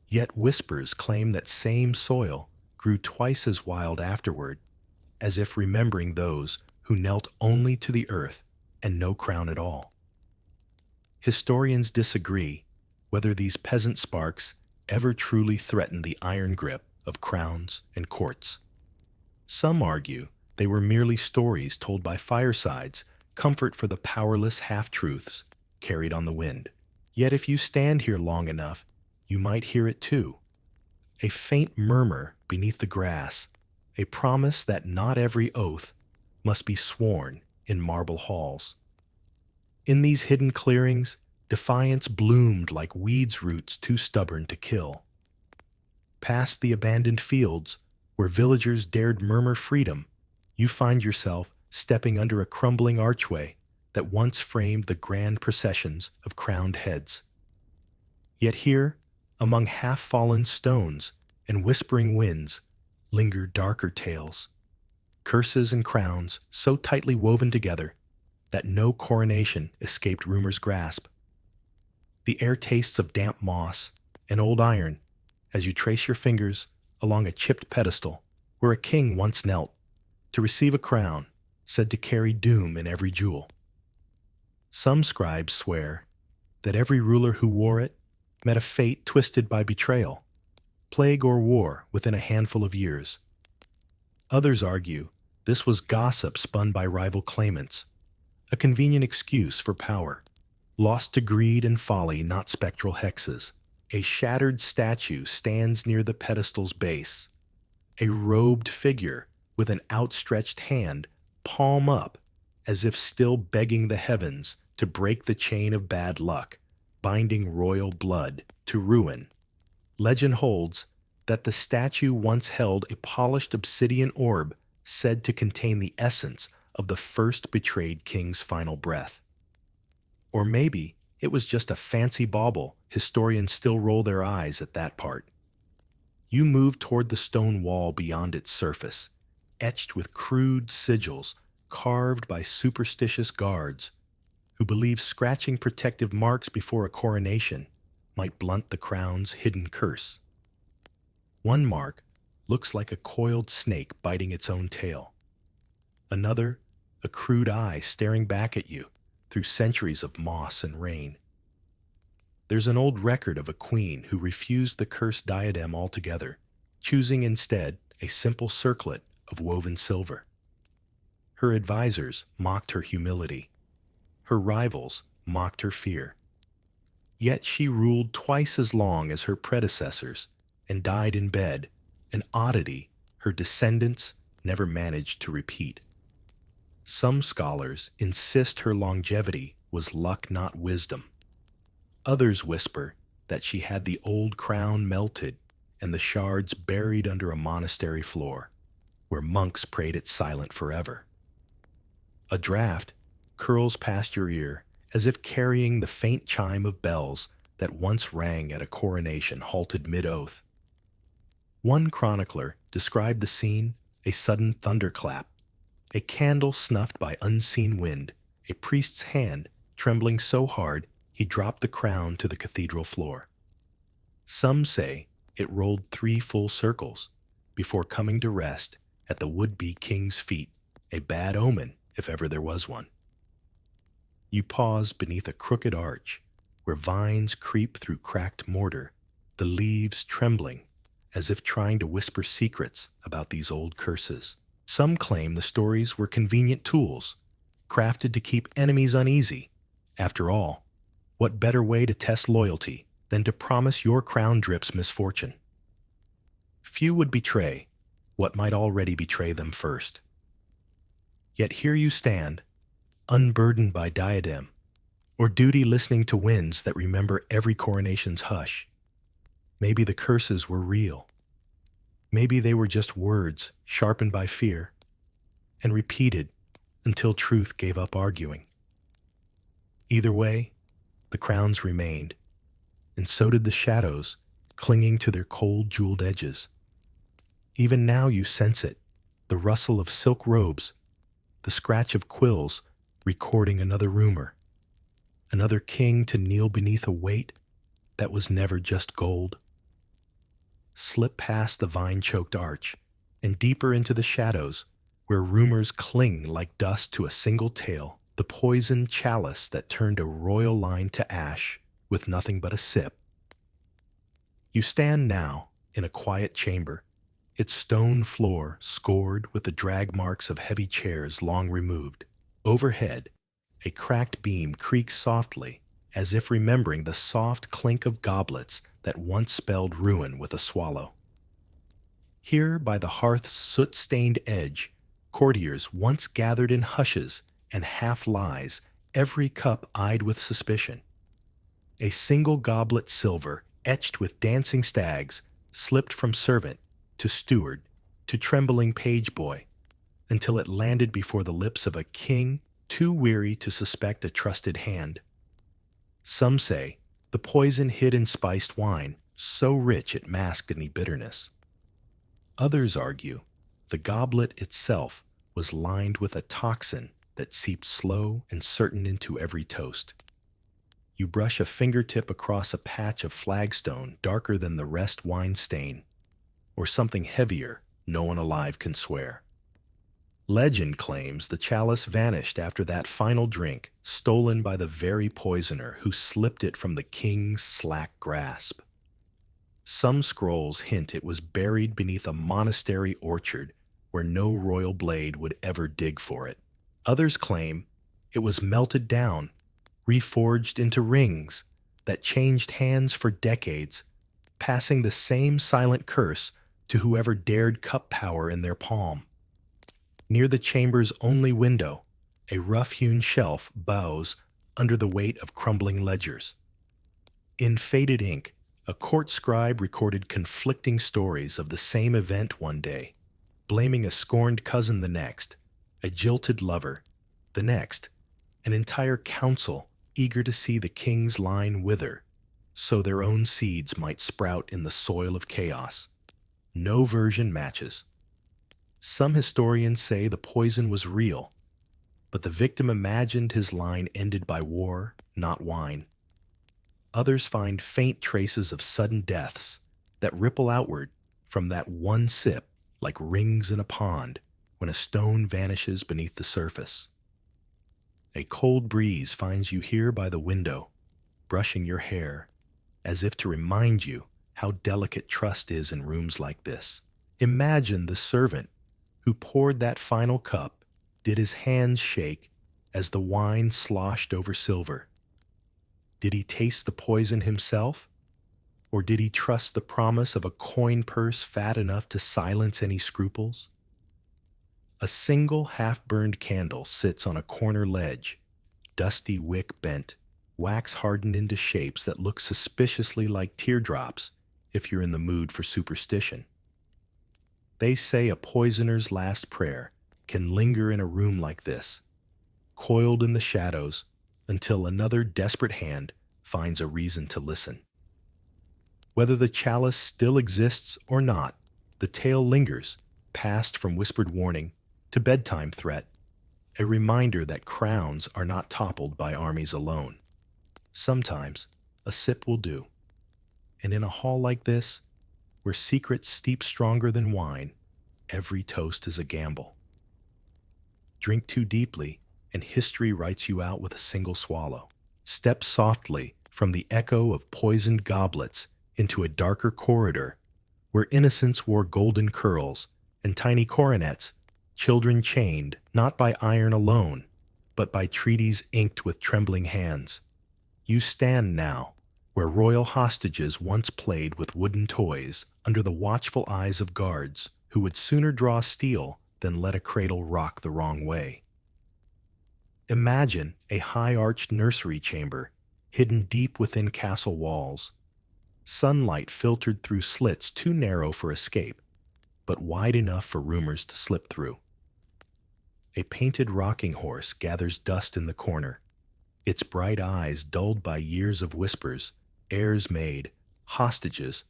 Yet whispers claim that same soil grew twice as wild afterward, as if remembering those who knelt only to the earth and no crown at all. Historians disagree whether these peasant sparks ever truly threatened the iron grip of crowns and courts. Some argue they were merely stories told by firesides, comfort for the powerless half-truths carried on the wind. Yet if you stand here long enough, you might hear it too. A faint murmur beneath the grass, a promise that not every oath must be sworn in marble halls. In these hidden clearings, defiance bloomed like weeds roots too stubborn to kill. Past the abandoned fields, where villagers dared murmur freedom, you find yourself stepping under a crumbling archway that once framed the grand processions of crowned heads. Yet here, among half-fallen stones and whispering winds, linger darker tales, curses and crowns so tightly woven together that no coronation escaped rumor's grasp. The air tastes of damp moss and old iron as you trace your fingers along a chipped pedestal where a king once knelt to receive a crown said to carry doom in every jewel. Some scribes swear that every ruler who wore it met a fate twisted by betrayal, plague or war within a handful of years. Others argue this was gossip spun by rival claimants, a convenient excuse for power, lost to greed and folly, not spectral hexes. A shattered statue stands near the pedestal's base, a robed figure with an outstretched hand, palm up, as if still begging the heavens to break the chain of bad luck, binding royal blood to ruin. Legend holds that the statue once held a polished obsidian orb said to contain the essence of the first betrayed king's final breath. Or maybe it was just a fancy bauble. Historians still roll their eyes at that part. You move toward the stone wall beyond its surface, etched with crude sigils carved by superstitious guards who believe scratching protective marks before a coronation might blunt the crown's hidden curse. One mark looks like a coiled snake biting its own tail. Another, a crude eye staring back at you through centuries of moss and rain. There's an old record of a queen who refused the cursed diadem altogether, choosing instead a simple circlet of woven silver. Her advisors mocked her humility. Her rivals mocked her fear. Yet she ruled twice as long as her predecessors and died in bed, an oddity her descendants never managed to repeat. Some scholars insist her longevity was luck, not wisdom. Others whisper that she had the old crown melted and the shards buried under a monastery floor, where monks prayed it silent forever. A draft curls past your ear as if carrying the faint chime of bells that once rang at a coronation halted mid-oath. One chronicler described the scene a sudden thunderclap, a candle snuffed by unseen wind, a priest's hand trembling so hard he dropped the crown to the cathedral floor. Some say it rolled 3 full circles before coming to rest at the would-be king's feet, a bad omen if ever there was one. You pause beneath a crooked arch where vines creep through cracked mortar, the leaves trembling as if trying to whisper secrets about these old curses. Some claim the stories were convenient tools, crafted to keep enemies uneasy. After all, what better way to test loyalty than to promise your crown drips misfortune? Few would betray what might already betray them first. Yet here you stand, unburdened by diadem, or duty listening to winds that remember every coronation's hush. Maybe the curses were real. Maybe they were just words sharpened by fear and repeated until truth gave up arguing. Either way, the crowns remained, and so did the shadows clinging to their cold jeweled edges. Even now you sense it, the rustle of silk robes, the scratch of quills recording another rumor, another king to kneel beneath a weight that was never just gold. Slip past the vine-choked arch and deeper into the shadows where rumors cling like dust to a single tale, the poisoned chalice that turned a royal line to ash with nothing but a sip. You stand now in a quiet chamber, its stone floor scored with the drag marks of heavy chairs long removed. Overhead, a cracked beam creaks softly, as if remembering the soft clink of goblets that once spelled ruin with a swallow. Here, by the hearth's soot-stained edge, courtiers once gathered in hushes and half-lies, every cup eyed with suspicion. A single goblet silver, etched with dancing stags, slipped from servant to steward to trembling page boy, until it landed before the lips of a king too weary to suspect a trusted hand. Some say the poison hid in spiced wine, so rich it masked any bitterness. Others argue the goblet itself was lined with a toxin that seeped slow and certain into every toast. You brush a fingertip across a patch of flagstone darker than the rest wine stain, or something heavier no one alive can swear. Legend claims the chalice vanished after that final drink, stolen by the very poisoner who slipped it from the king's slack grasp. Some scrolls hint it was buried beneath a monastery orchard where no royal blade would ever dig for it. Others claim it was melted down, reforged into rings that changed hands for decades, passing the same silent curse to whoever dared cup power in their palm. Near the chamber's only window, a rough-hewn shelf bows under the weight of crumbling ledgers. In faded ink, a court scribe recorded conflicting stories of the same event one day, blaming a scorned cousin the next, a jilted lover the next, an entire council eager to see the king's line wither, so their own seeds might sprout in the soil of chaos. No version matches. Some historians say the poison was real, but the victim imagined his line ended by war, not wine. Others find faint traces of sudden deaths that ripple outward from that one sip like rings in a pond when a stone vanishes beneath the surface. A cold breeze finds you here by the window, brushing your hair, as if to remind you how delicate trust is in rooms like this. Imagine the servant who poured that final cup did his hands shake as the wine sloshed over silver. Did he taste the poison himself? Or did he trust the promise of a coin purse fat enough to silence any scruples? A single half-burned candle sits on a corner ledge, dusty wick bent, wax hardened into shapes that look suspiciously like teardrops if you're in the mood for superstition. They say a poisoner's last prayer can linger in a room like this, coiled in the shadows until another desperate hand finds a reason to listen. Whether the chalice still exists or not, the tale lingers, passed from whispered warning to bedtime threat, a reminder that crowns are not toppled by armies alone. Sometimes a sip will do, and in a hall like this, where secrets steep stronger than wine, every toast is a gamble. Drink too deeply, and history writes you out with a single swallow. Step softly from the echo of poisoned goblets into a darker corridor where innocence wore golden curls and tiny coronets, children chained not by iron alone, but by treaties inked with trembling hands. You stand now where royal hostages once played with wooden toys under the watchful eyes of guards who would sooner draw steel than let a cradle rock the wrong way. Imagine a high-arched nursery chamber hidden deep within castle walls. Sunlight filtered through slits too narrow for escape, but wide enough for rumors to slip through. A painted rocking horse gathers dust in the corner, its bright eyes dulled by years of whispers, heirs made, hostages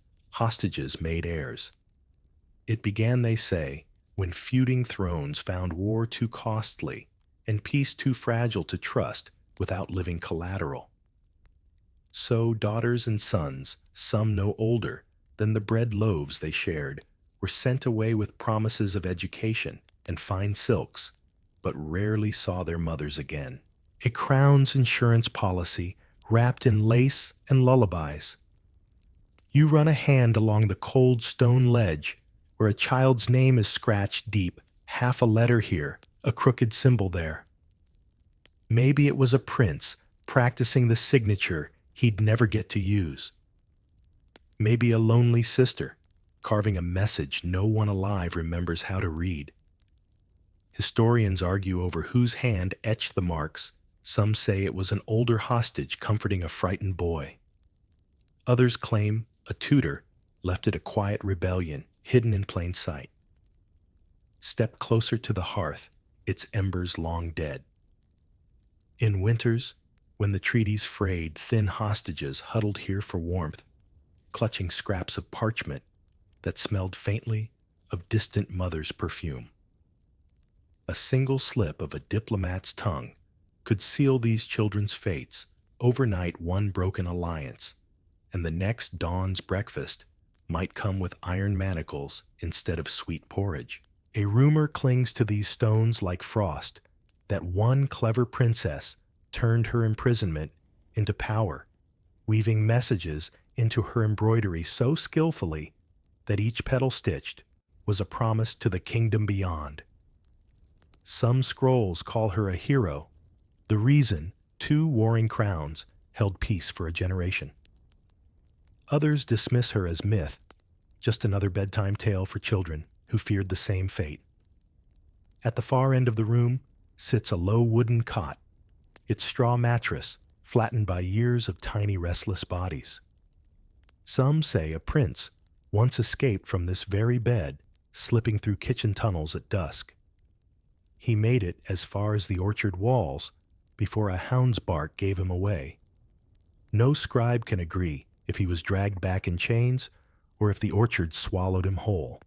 made heirs. It began, they say, when feuding thrones found war too costly and peace too fragile to trust without living collateral. So daughters and sons, some no older than the bread loaves they shared, were sent away with promises of education and fine silks, but rarely saw their mothers again. A crown's insurance policy wrapped in lace and lullabies. You run a hand along the cold stone ledge where a child's name is scratched deep, half a letter here, a crooked symbol there. Maybe it was a prince practicing the signature he'd never get to use. Maybe a lonely sister carving a message no one alive remembers how to read. Historians argue over whose hand etched the marks. Some say it was an older hostage comforting a frightened boy. Others claim a tutor left it a quiet rebellion hidden in plain sight. Step closer to the hearth, its embers long dead. In winters, when the treaties frayed, thin hostages huddled here for warmth, clutching scraps of parchment that smelled faintly of distant mother's perfume. A single slip of a diplomat's tongue could seal these children's fates, overnight one broken alliance, and the next dawn's breakfast might come with iron manacles instead of sweet porridge. A rumor clings to these stones like frost that one clever princess turned her imprisonment into power, weaving messages into her embroidery so skillfully that each petal stitched was a promise to the kingdom beyond. Some scrolls call her a hero, the reason 2 warring crowns held peace for a generation. Others dismiss her as myth, just another bedtime tale for children who feared the same fate. At the far end of the room sits a low wooden cot, its straw mattress flattened by years of tiny restless bodies. Some say a prince once escaped from this very bed, slipping through kitchen tunnels at dusk. He made it as far as the orchard walls before a hound's bark gave him away. No scribe can agree if he was dragged back in chains or if the orchard swallowed him whole.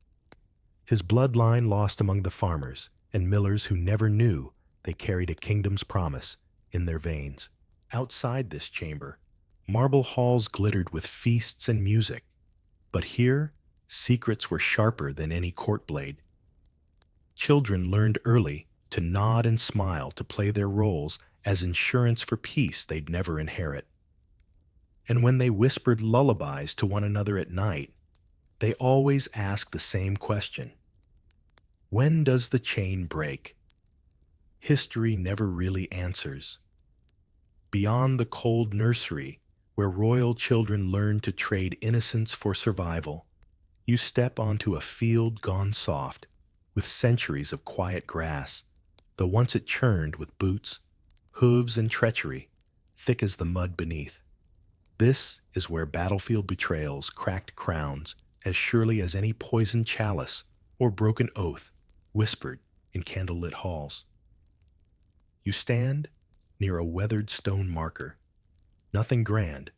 His bloodline lost among the farmers and millers who never knew they carried a kingdom's promise in their veins. Outside this chamber, marble halls glittered with feasts and music, but here, secrets were sharper than any court blade. Children learned early to nod and smile to play their roles as insurance for peace they'd never inherit. And when they whispered lullabies to one another at night, they always asked the same question: when does the chain break? History never really answers. Beyond the cold nursery, where royal children learn to trade innocence for survival, you step onto a field gone soft, with centuries of quiet grass, though once it churned with boots, hooves, and treachery, thick as the mud beneath. This is where battlefield betrayals cracked crowns as surely as any poisoned chalice or broken oath whispered in candlelit halls. You stand near a weathered stone marker. Nothing grand,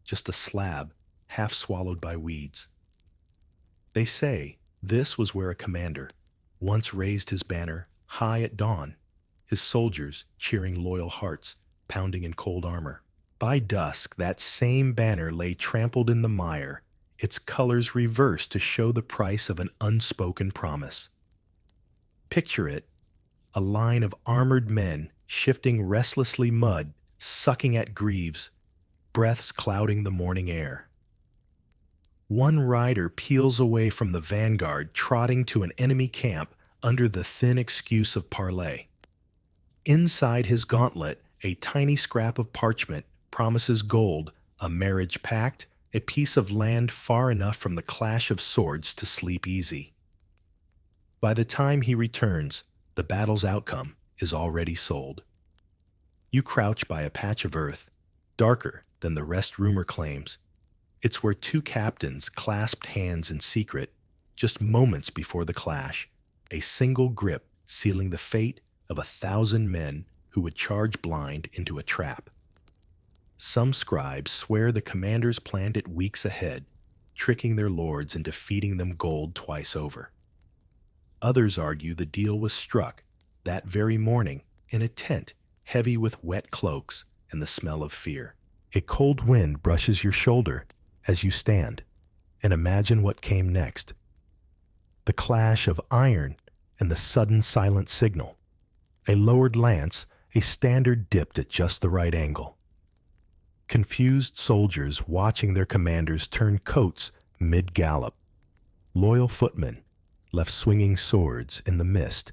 just a slab half swallowed by weeds. They say this was where a commander once raised his banner high at dawn, his soldiers cheering loyal hearts pounding in cold armor. By dusk, that same banner lay trampled in the mire, its colors reversed to show the price of an unspoken promise. Picture it, a line of armored men shifting restlessly mud, sucking at greaves, breaths clouding the morning air. One rider peels away from the vanguard, trotting to an enemy camp under the thin excuse of parley. Inside his gauntlet, a tiny scrap of parchment promises gold, a marriage pact, a piece of land far enough from the clash of swords to sleep easy. By the time he returns, the battle's outcome is already sold. You crouch by a patch of earth, darker than the rest rumor claims. It's where 2 captains clasped hands in secret just moments before the clash, a single grip sealing the fate of 1,000 men who would charge blind into a trap. Some scribes swear the commanders planned it weeks ahead, tricking their lords into feeding them gold twice over. Others argue the deal was struck that very morning in a tent heavy with wet cloaks and the smell of fear. A cold wind brushes your shoulder as you stand, and imagine what came next. The clash of iron and the sudden silent signal. A lowered lance, a standard dipped at just the right angle. Confused soldiers watching their commanders turn coats mid-gallop. Loyal footmen, left swinging swords in the mist,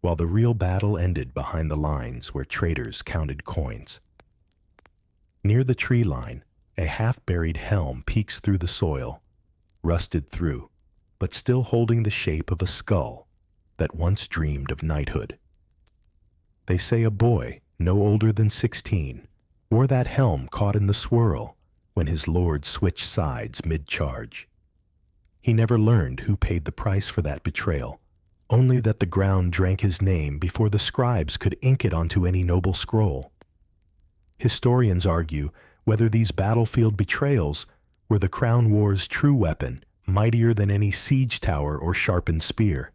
while the real battle ended behind the lines where traitors counted coins. Near the tree line, a half-buried helm peeks through the soil, rusted through, but still holding the shape of a skull that once dreamed of knighthood. They say a boy, no older than 16, wore that helm caught in the swirl when his lord switched sides mid-charge. He never learned who paid the price for that betrayal, only that the ground drank his name before the scribes could ink it onto any noble scroll. Historians argue whether these battlefield betrayals were the crown war's true weapon, mightier than any siege tower or sharpened spear.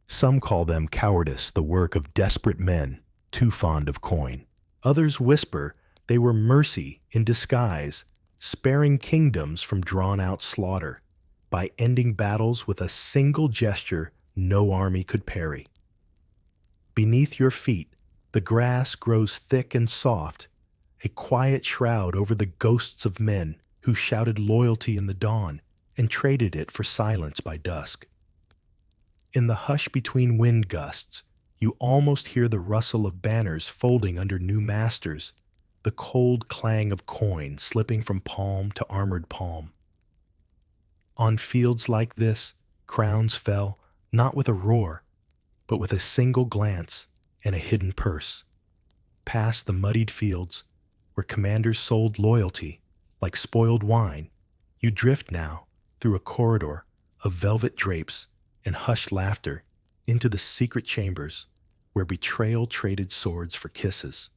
Some call them cowardice, the work of desperate men too fond of coin. Others whisper they were mercy in disguise, sparing kingdoms from drawn-out slaughter by ending battles with a single gesture no army could parry. Beneath your feet, the grass grows thick and soft, a quiet shroud over the ghosts of men who shouted loyalty in the dawn and traded it for silence by dusk. In the hush between wind gusts, you almost hear the rustle of banners folding under new masters, the cold clang of coin slipping from palm to armored palm. On fields like this, crowns fell, not with a roar, but with a single glance and a hidden purse. Past the muddied fields, where commanders sold loyalty like spoiled wine, you drift now through a corridor of velvet drapes and hushed laughter into the secret chambers where betrayal traded swords for kisses.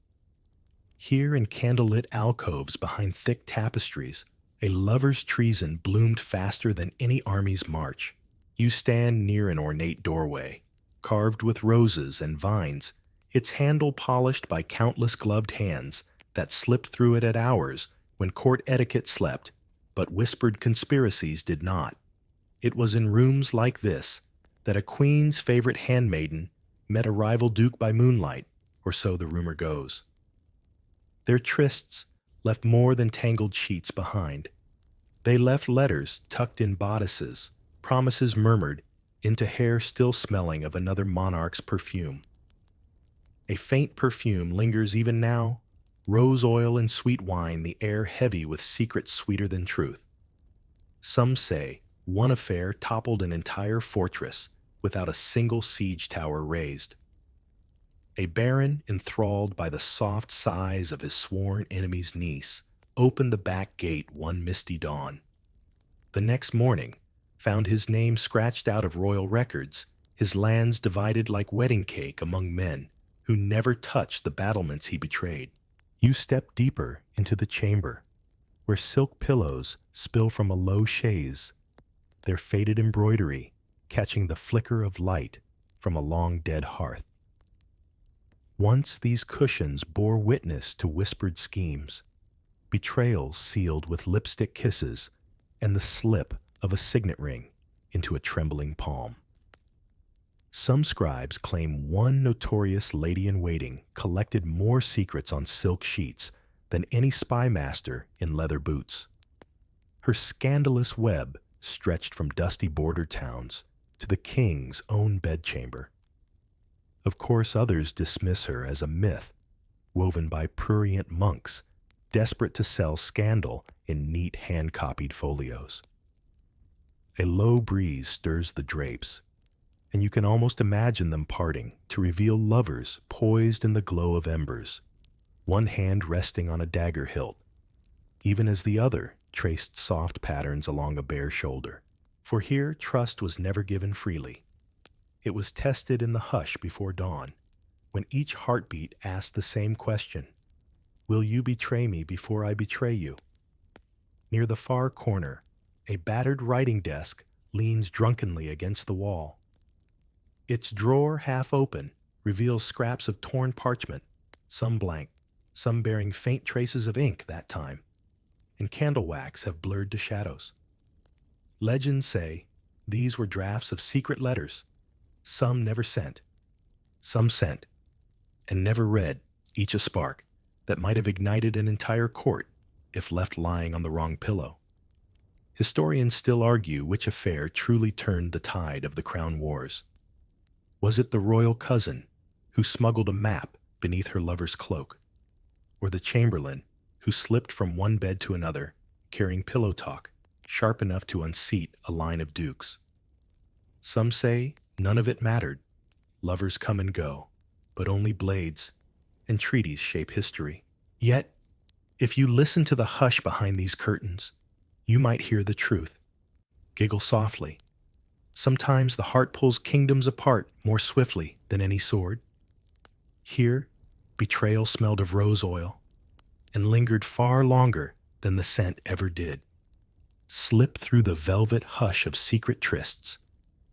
Here in candlelit alcoves behind thick tapestries, a lover's treason bloomed faster than any army's march. You stand near an ornate doorway, carved with roses and vines, its handle polished by countless gloved hands that slipped through it at hours when court etiquette slept, but whispered conspiracies did not. It was in rooms like this that a queen's favorite handmaiden met a rival duke by moonlight, or so the rumor goes. Their trysts left more than tangled sheets behind. They left letters tucked in bodices, promises murmured into hair still smelling of another monarch's perfume. A faint perfume lingers even now, rose oil and sweet wine, the air heavy with secrets sweeter than truth. Some say one affair toppled an entire fortress without a single siege tower raised. A baron, enthralled by the soft sighs of his sworn enemy's niece, opened the back gate one misty dawn. The next morning found his name scratched out of royal records, his lands divided like wedding cake among men who never touched the battlements he betrayed. You step deeper into the chamber, where silk pillows spill from a low chaise, their faded embroidery catching the flicker of light from a long-dead hearth. Once these cushions bore witness to whispered schemes, betrayals sealed with lipstick kisses and the slip of a signet ring into a trembling palm. Some scribes claim one notorious lady-in-waiting collected more secrets on silk sheets than any spy master in leather boots. Her scandalous web stretched from dusty border towns to the king's own bedchamber. Of course, others dismiss her as a myth, woven by prurient monks, desperate to sell scandal in neat hand-copied folios. A low breeze stirs the drapes, and you can almost imagine them parting to reveal lovers poised in the glow of embers, one hand resting on a dagger hilt, even as the other traced soft patterns along a bare shoulder. For here trust was never given freely. It was tested in the hush before dawn, when each heartbeat asked the same question: will you betray me before I betray you? Near the far corner, a battered writing desk leans drunkenly against the wall. Its drawer, half open, reveals scraps of torn parchment, some blank, some bearing faint traces of ink that time, and candle wax have blurred to shadows. Legends say these were drafts of secret letters, some never sent, some sent, and never read, each a spark that might have ignited an entire court if left lying on the wrong pillow. Historians still argue which affair truly turned the tide of the crown wars. Was it the royal cousin who smuggled a map beneath her lover's cloak, or the chamberlain who slipped from one bed to another carrying pillow talk sharp enough to unseat a line of dukes? Some say none of it mattered. Lovers come and go, but only blades and treaties shape history. Yet, if you listen to the hush behind these curtains, you might hear the truth. Giggle softly. Sometimes the heart pulls kingdoms apart more swiftly than any sword. Here, betrayal smelled of rose oil and lingered far longer than the scent ever did. Slip through the velvet hush of secret trysts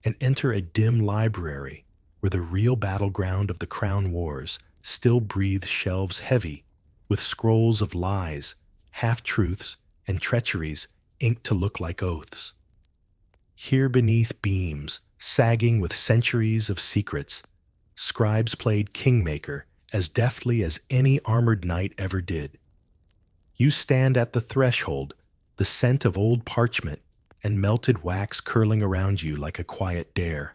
and enter a dim library where the real battleground of the crown wars still breathes shelves heavy with scrolls of lies, half-truths, and treacheries inked to look like oaths. Here beneath beams, sagging with centuries of secrets, scribes played kingmaker as deftly as any armored knight ever did. You stand at the threshold, the scent of old parchment and melted wax curling around you like a quiet dare.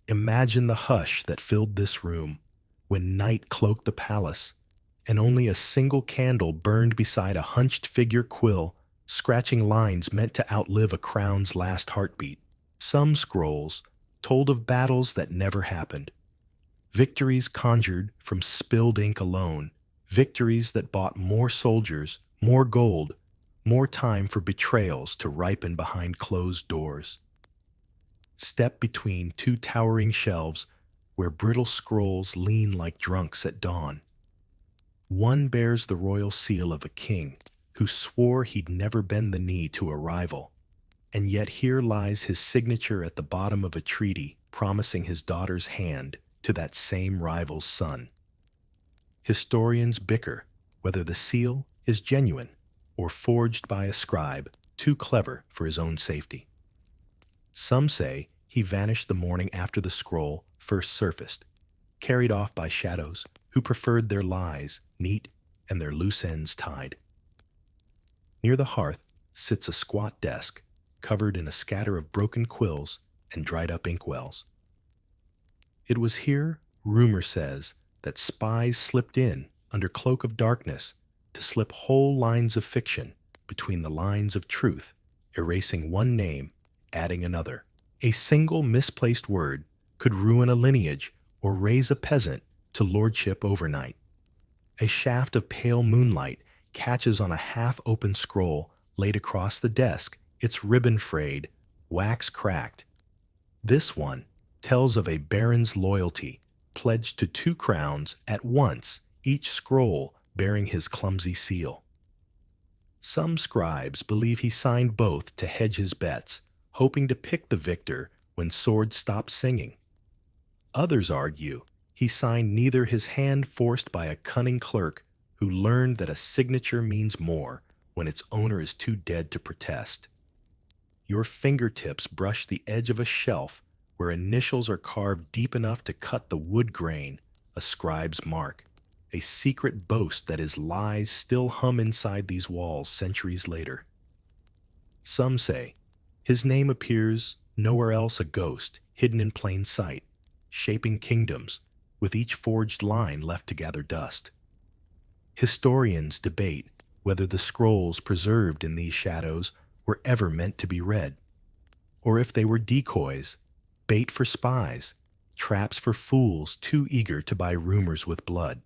Imagine the hush that filled this room when night cloaked the palace and only a single candle burned beside a hunched figure quill, scratching lines meant to outlive a crown's last heartbeat. Some scrolls told of battles that never happened, victories conjured from spilled ink alone, victories that bought more soldiers, more gold, more time for betrayals to ripen behind closed doors. Step between two towering shelves where brittle scrolls lean like drunks at dawn. One bears the royal seal of a king who swore he'd never bend the knee to a rival, and yet here lies his signature at the bottom of a treaty promising his daughter's hand to that same rival's son. Historians bicker whether the seal is genuine or forged by a scribe too clever for his own safety. Some say he vanished the morning after the scroll first surfaced, carried off by shadows who preferred their lies neat and their loose ends tied. Near the hearth sits a squat desk covered in a scatter of broken quills and dried-up inkwells. It was here, rumor says, that spies slipped in under cloak of darkness to slip whole lines of fiction between the lines of truth, erasing one name, adding another. A single misplaced word could ruin a lineage or raise a peasant to lordship overnight. A shaft of pale moonlight catches on a half-open scroll laid across the desk, its ribbon frayed, wax cracked. This one tells of a baron's loyalty, pledged to two crowns at once, each scroll bearing his clumsy seal. Some scribes believe he signed both to hedge his bets, hoping to pick the victor when swords stopped singing. Others argue he signed neither, his hand forced by a cunning clerk who learned that a signature means more when its owner is too dead to protest. Your fingertips brush the edge of a shelf where initials are carved deep enough to cut the wood grain, a scribe's mark, a secret boast that his lies still hum inside these walls centuries later. Some say his name appears nowhere else, a ghost hidden in plain sight, shaping kingdoms, with each forged line left to gather dust. Historians debate whether the scrolls preserved in these shadows were ever meant to be read, or if they were decoys, bait for spies, traps for fools too eager to buy rumors with blood.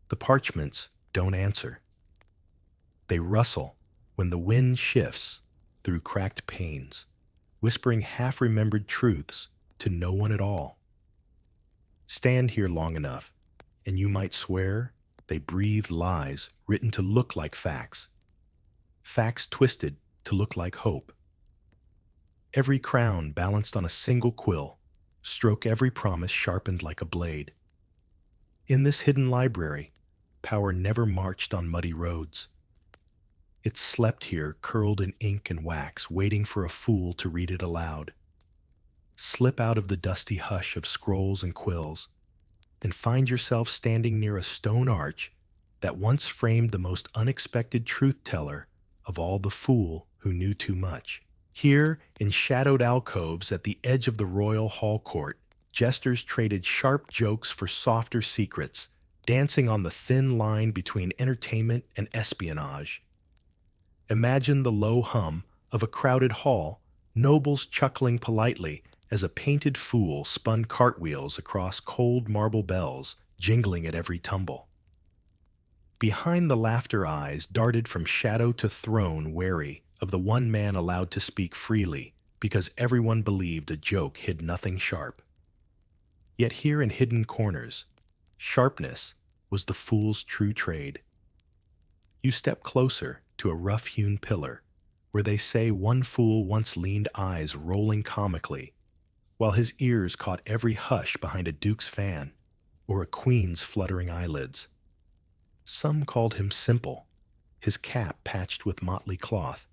The parchments don't answer. They rustle when the wind shifts through cracked panes, whispering half-remembered truths to no one at all. Stand here long enough, and you might swear they breathe lies written to look like facts, facts twisted to look like hope. Every crown balanced on a single quill, stroke every promise sharpened like a blade. In this hidden library, power never marched on muddy roads. It slept here, curled in ink and wax, waiting for a fool to read it aloud. Slip out of the dusty hush of scrolls and quills, and find yourself standing near a stone arch that once framed the most unexpected truth-teller of all the fool who knew too much. Here, in shadowed alcoves at the edge of the royal hall court, jesters traded sharp jokes for softer secrets, dancing on the thin line between entertainment and espionage. Imagine the low hum of a crowded hall, nobles chuckling politely as a painted fool spun cartwheels across cold marble bells, jingling at every tumble. Behind the laughter eyes darted from shadow to throne, wary of the one man allowed to speak freely, because everyone believed a joke hid nothing sharp. Yet here in hidden corners, sharpness was the fool's true trade. You step closer to a rough-hewn pillar, where they say one fool once leaned eyes rolling comically, while his ears caught every hush behind a duke's fan or a queen's fluttering eyelids. Some called him simple, his cap patched with motley cloth,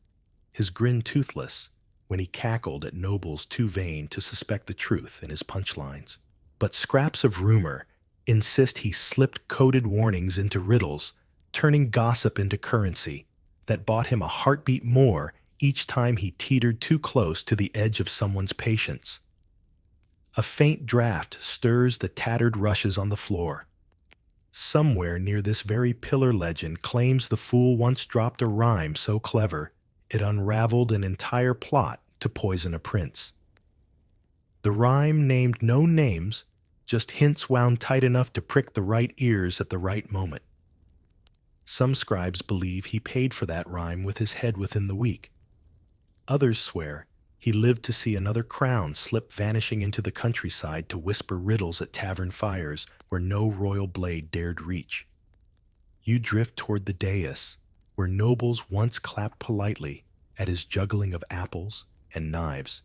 his grin toothless when he cackled at nobles too vain to suspect the truth in his punchlines. But scraps of rumor insist he slipped coded warnings into riddles, turning gossip into currency that bought him a heartbeat more each time he teetered too close to the edge of someone's patience. A faint draft stirs the tattered rushes on the floor. Somewhere near this very pillar legend claims the fool once dropped a rhyme so clever it unraveled an entire plot to poison a prince. The rhyme named no names, just hints wound tight enough to prick the right ears at the right moment. Some scribes believe he paid for that rhyme with his head within the week. Others swear he lived to see another crown slip vanishing into the countryside to whisper riddles at tavern fires where no royal blade dared reach. You drift toward the dais, where nobles once clapped politely at his juggling of apples and knives.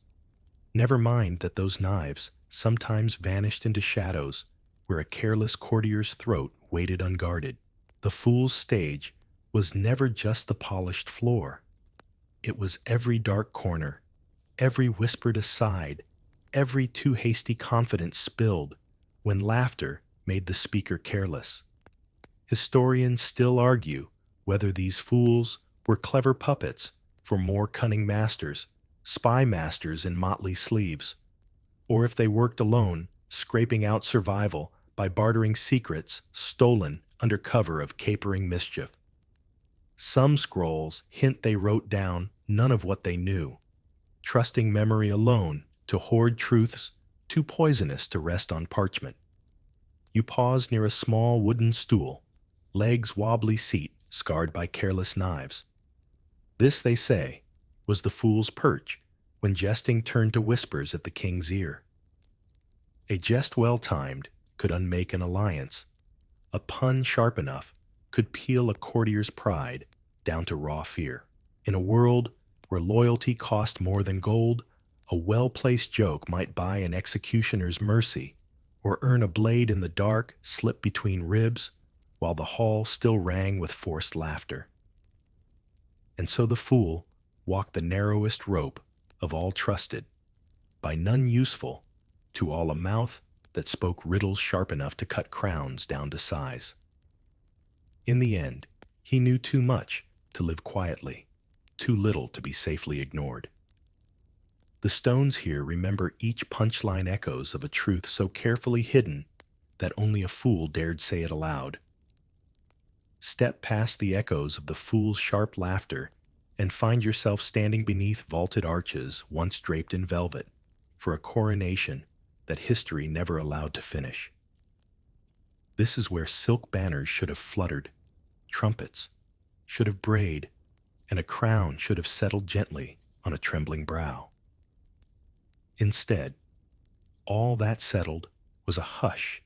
Never mind that those knives sometimes vanished into shadows where a careless courtier's throat waited unguarded. The fool's stage was never just the polished floor. It was every dark corner, every whispered aside, every too hasty confidence spilled when laughter made the speaker careless. Historians still argue whether these fools were clever puppets for more cunning masters, spy masters in motley sleeves, or if they worked alone, scraping out survival by bartering secrets stolen under cover of capering mischief. Some scrolls hint they wrote down none of what they knew, trusting memory alone to hoard truths too poisonous to rest on parchment. You pause near a small wooden stool, legs wobbly seat scarred by careless knives. This, they say, was the fool's perch when jesting turned to whispers at the king's ear. A jest well timed could unmake an alliance. A pun sharp enough could peel a courtier's pride down to raw fear. In a world where loyalty cost more than gold, a well-placed joke might buy an executioner's mercy or earn a blade in the dark slip between ribs while the hall still rang with forced laughter. And so the fool walked the narrowest rope of all trusted, by none useful, to all a mouth that spoke riddles sharp enough to cut crowns down to size. In the end, he knew too much to live quietly, too little to be safely ignored. The stones here remember each punchline echoes of a truth so carefully hidden that only a fool dared say it aloud. Step past the echoes of the fool's sharp laughter and find yourself standing beneath vaulted arches once draped in velvet for a coronation that history never allowed to finish. This is where silk banners should have fluttered, trumpets should have brayed, and a crown should have settled gently on a trembling brow. Instead, all that settled was a hush,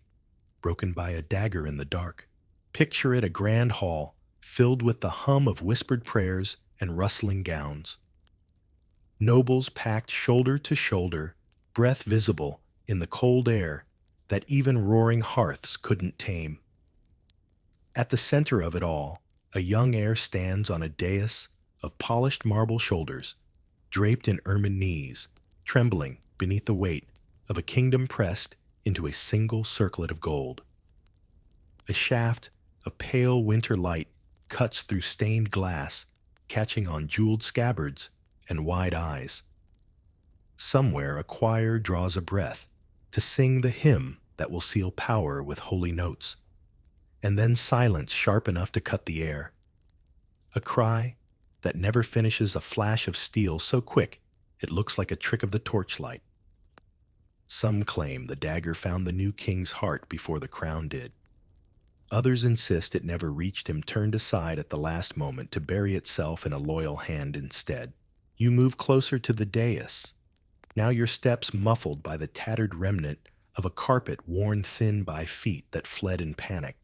broken by a dagger in the dark. Picture it a grand hall filled with the hum of whispered prayers and rustling gowns. Nobles packed shoulder to shoulder, breath visible in the cold air that even roaring hearths couldn't tame. At the center of it all, a young heir stands on a dais of polished marble shoulders, draped in ermine knees, trembling beneath the weight of a kingdom pressed into a single circlet of gold. A shaft of pale winter light cuts through stained glass, catching on jeweled scabbards and wide eyes. Somewhere a choir draws a breath to sing the hymn that will seal power with holy notes, and then silence sharp enough to cut the air. A cry that never finishes, a flash of steel so quick it looks like a trick of the torchlight. Some claim the dagger found the new king's heart before the crown did. Others insist it never reached him, turned aside at the last moment to bury itself in a loyal hand instead. You move closer to the dais, now your steps muffled by the tattered remnant of a carpet worn thin by feet that fled in panic.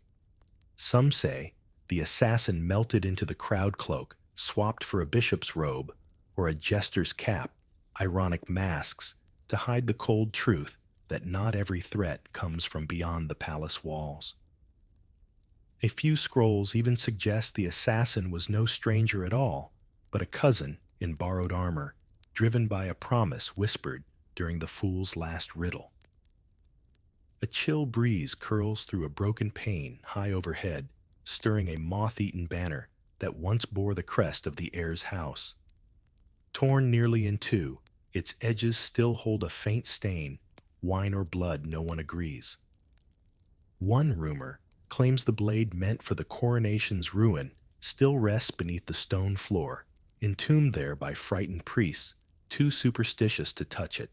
Some say the assassin melted into the crowd cloak, swapped for a bishop's robe or a jester's cap, ironic masks to hide the cold truth that not every threat comes from beyond the palace walls. A few scrolls even suggest the assassin was no stranger at all, but a cousin in borrowed armor, driven by a promise whispered during the fool's last riddle. A chill breeze curls through a broken pane high overhead, stirring a moth-eaten banner that once bore the crest of the heir's house. Torn nearly in two, its edges still hold a faint stain, wine or blood no one agrees. One rumor claims the blade meant for the coronation's ruin still rests beneath the stone floor, entombed there by frightened priests too superstitious to touch it.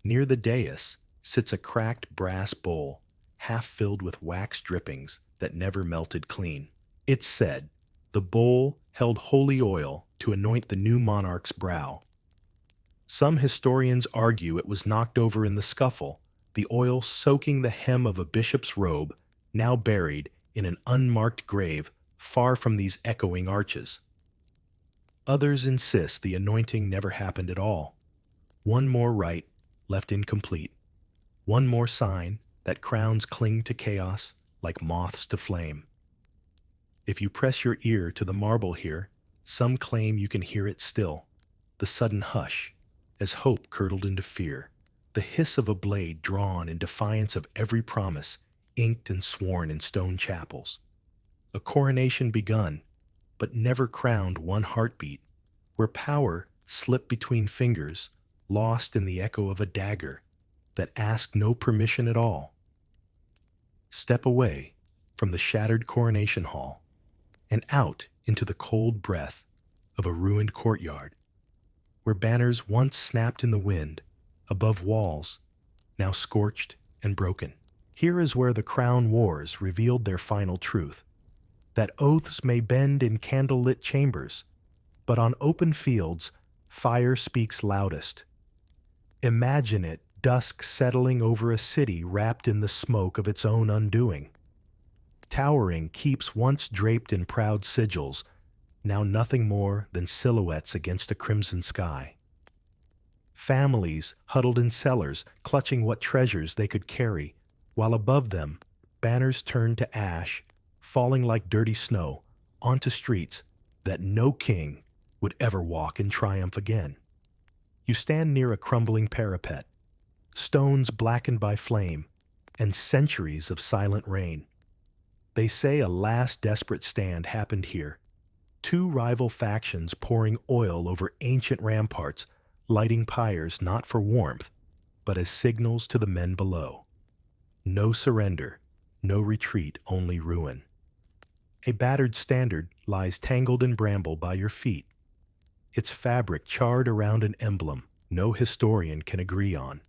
Near the dais sits a cracked brass bowl, half filled with wax drippings that never melted clean. It's said the bowl held holy oil to anoint the new monarch's brow. Some historians argue it was knocked over in the scuffle, the oil soaking the hem of a bishop's robe, now buried in an unmarked grave far from these echoing arches. Others insist the anointing never happened at all. One more rite left incomplete. One more sign that crowns cling to chaos like moths to flame. If you press your ear to the marble here, some claim you can hear it still, the sudden hush, as hope curdled into fear, the hiss of a blade drawn in defiance of every promise inked and sworn in stone chapels. A coronation begun, but never crowned one heartbeat, where power slipped between fingers, lost in the echo of a dagger that asked no permission at all. Step away from the shattered coronation hall and out into the cold breath of a ruined courtyard, where banners once snapped in the wind above walls, now scorched and broken. Here is where the crown wars revealed their final truth, that oaths may bend in candlelit chambers, but on open fields, fire speaks loudest. Imagine it, dusk settling over a city wrapped in the smoke of its own undoing. Towering keeps once draped in proud sigils, now nothing more than silhouettes against a crimson sky. Families huddled in cellars, clutching what treasures they could carry, while above them, banners turned to ash, falling like dirty snow onto streets that no king would ever walk in triumph again. You stand near a crumbling parapet, stones blackened by flame, and centuries of silent rain. They say a last desperate stand happened here, two rival factions pouring oil over ancient ramparts, lighting pyres not for warmth, but as signals to the men below. No surrender, no retreat, only ruin. A battered standard lies tangled in bramble by your feet, its fabric charred around an emblem no historian can agree on.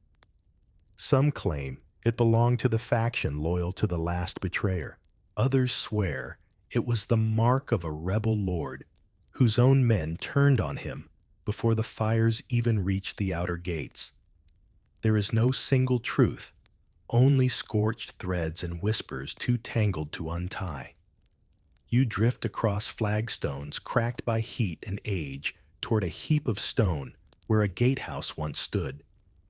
Some claim it belonged to the faction loyal to the last betrayer. Others swear it was the mark of a rebel lord whose own men turned on him before the fires even reached the outer gates. There is no single truth, only scorched threads and whispers too tangled to untie. You drift across flagstones cracked by heat and age toward a heap of stone where a gatehouse once stood.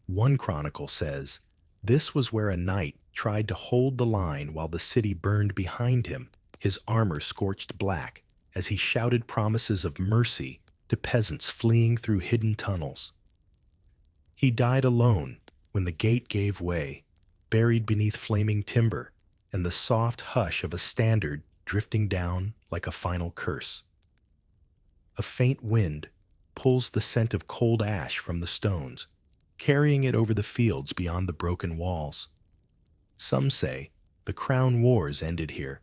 One chronicle says, this was where a knight tried to hold the line while the city burned behind him, his armor scorched black, as he shouted promises of mercy to peasants fleeing through hidden tunnels. He died alone when the gate gave way, buried beneath flaming timber and the soft hush of a standard drifting down like a final curse. A faint wind pulls the scent of cold ash from the stones, carrying it over the fields beyond the broken walls. Some say the crown wars ended here,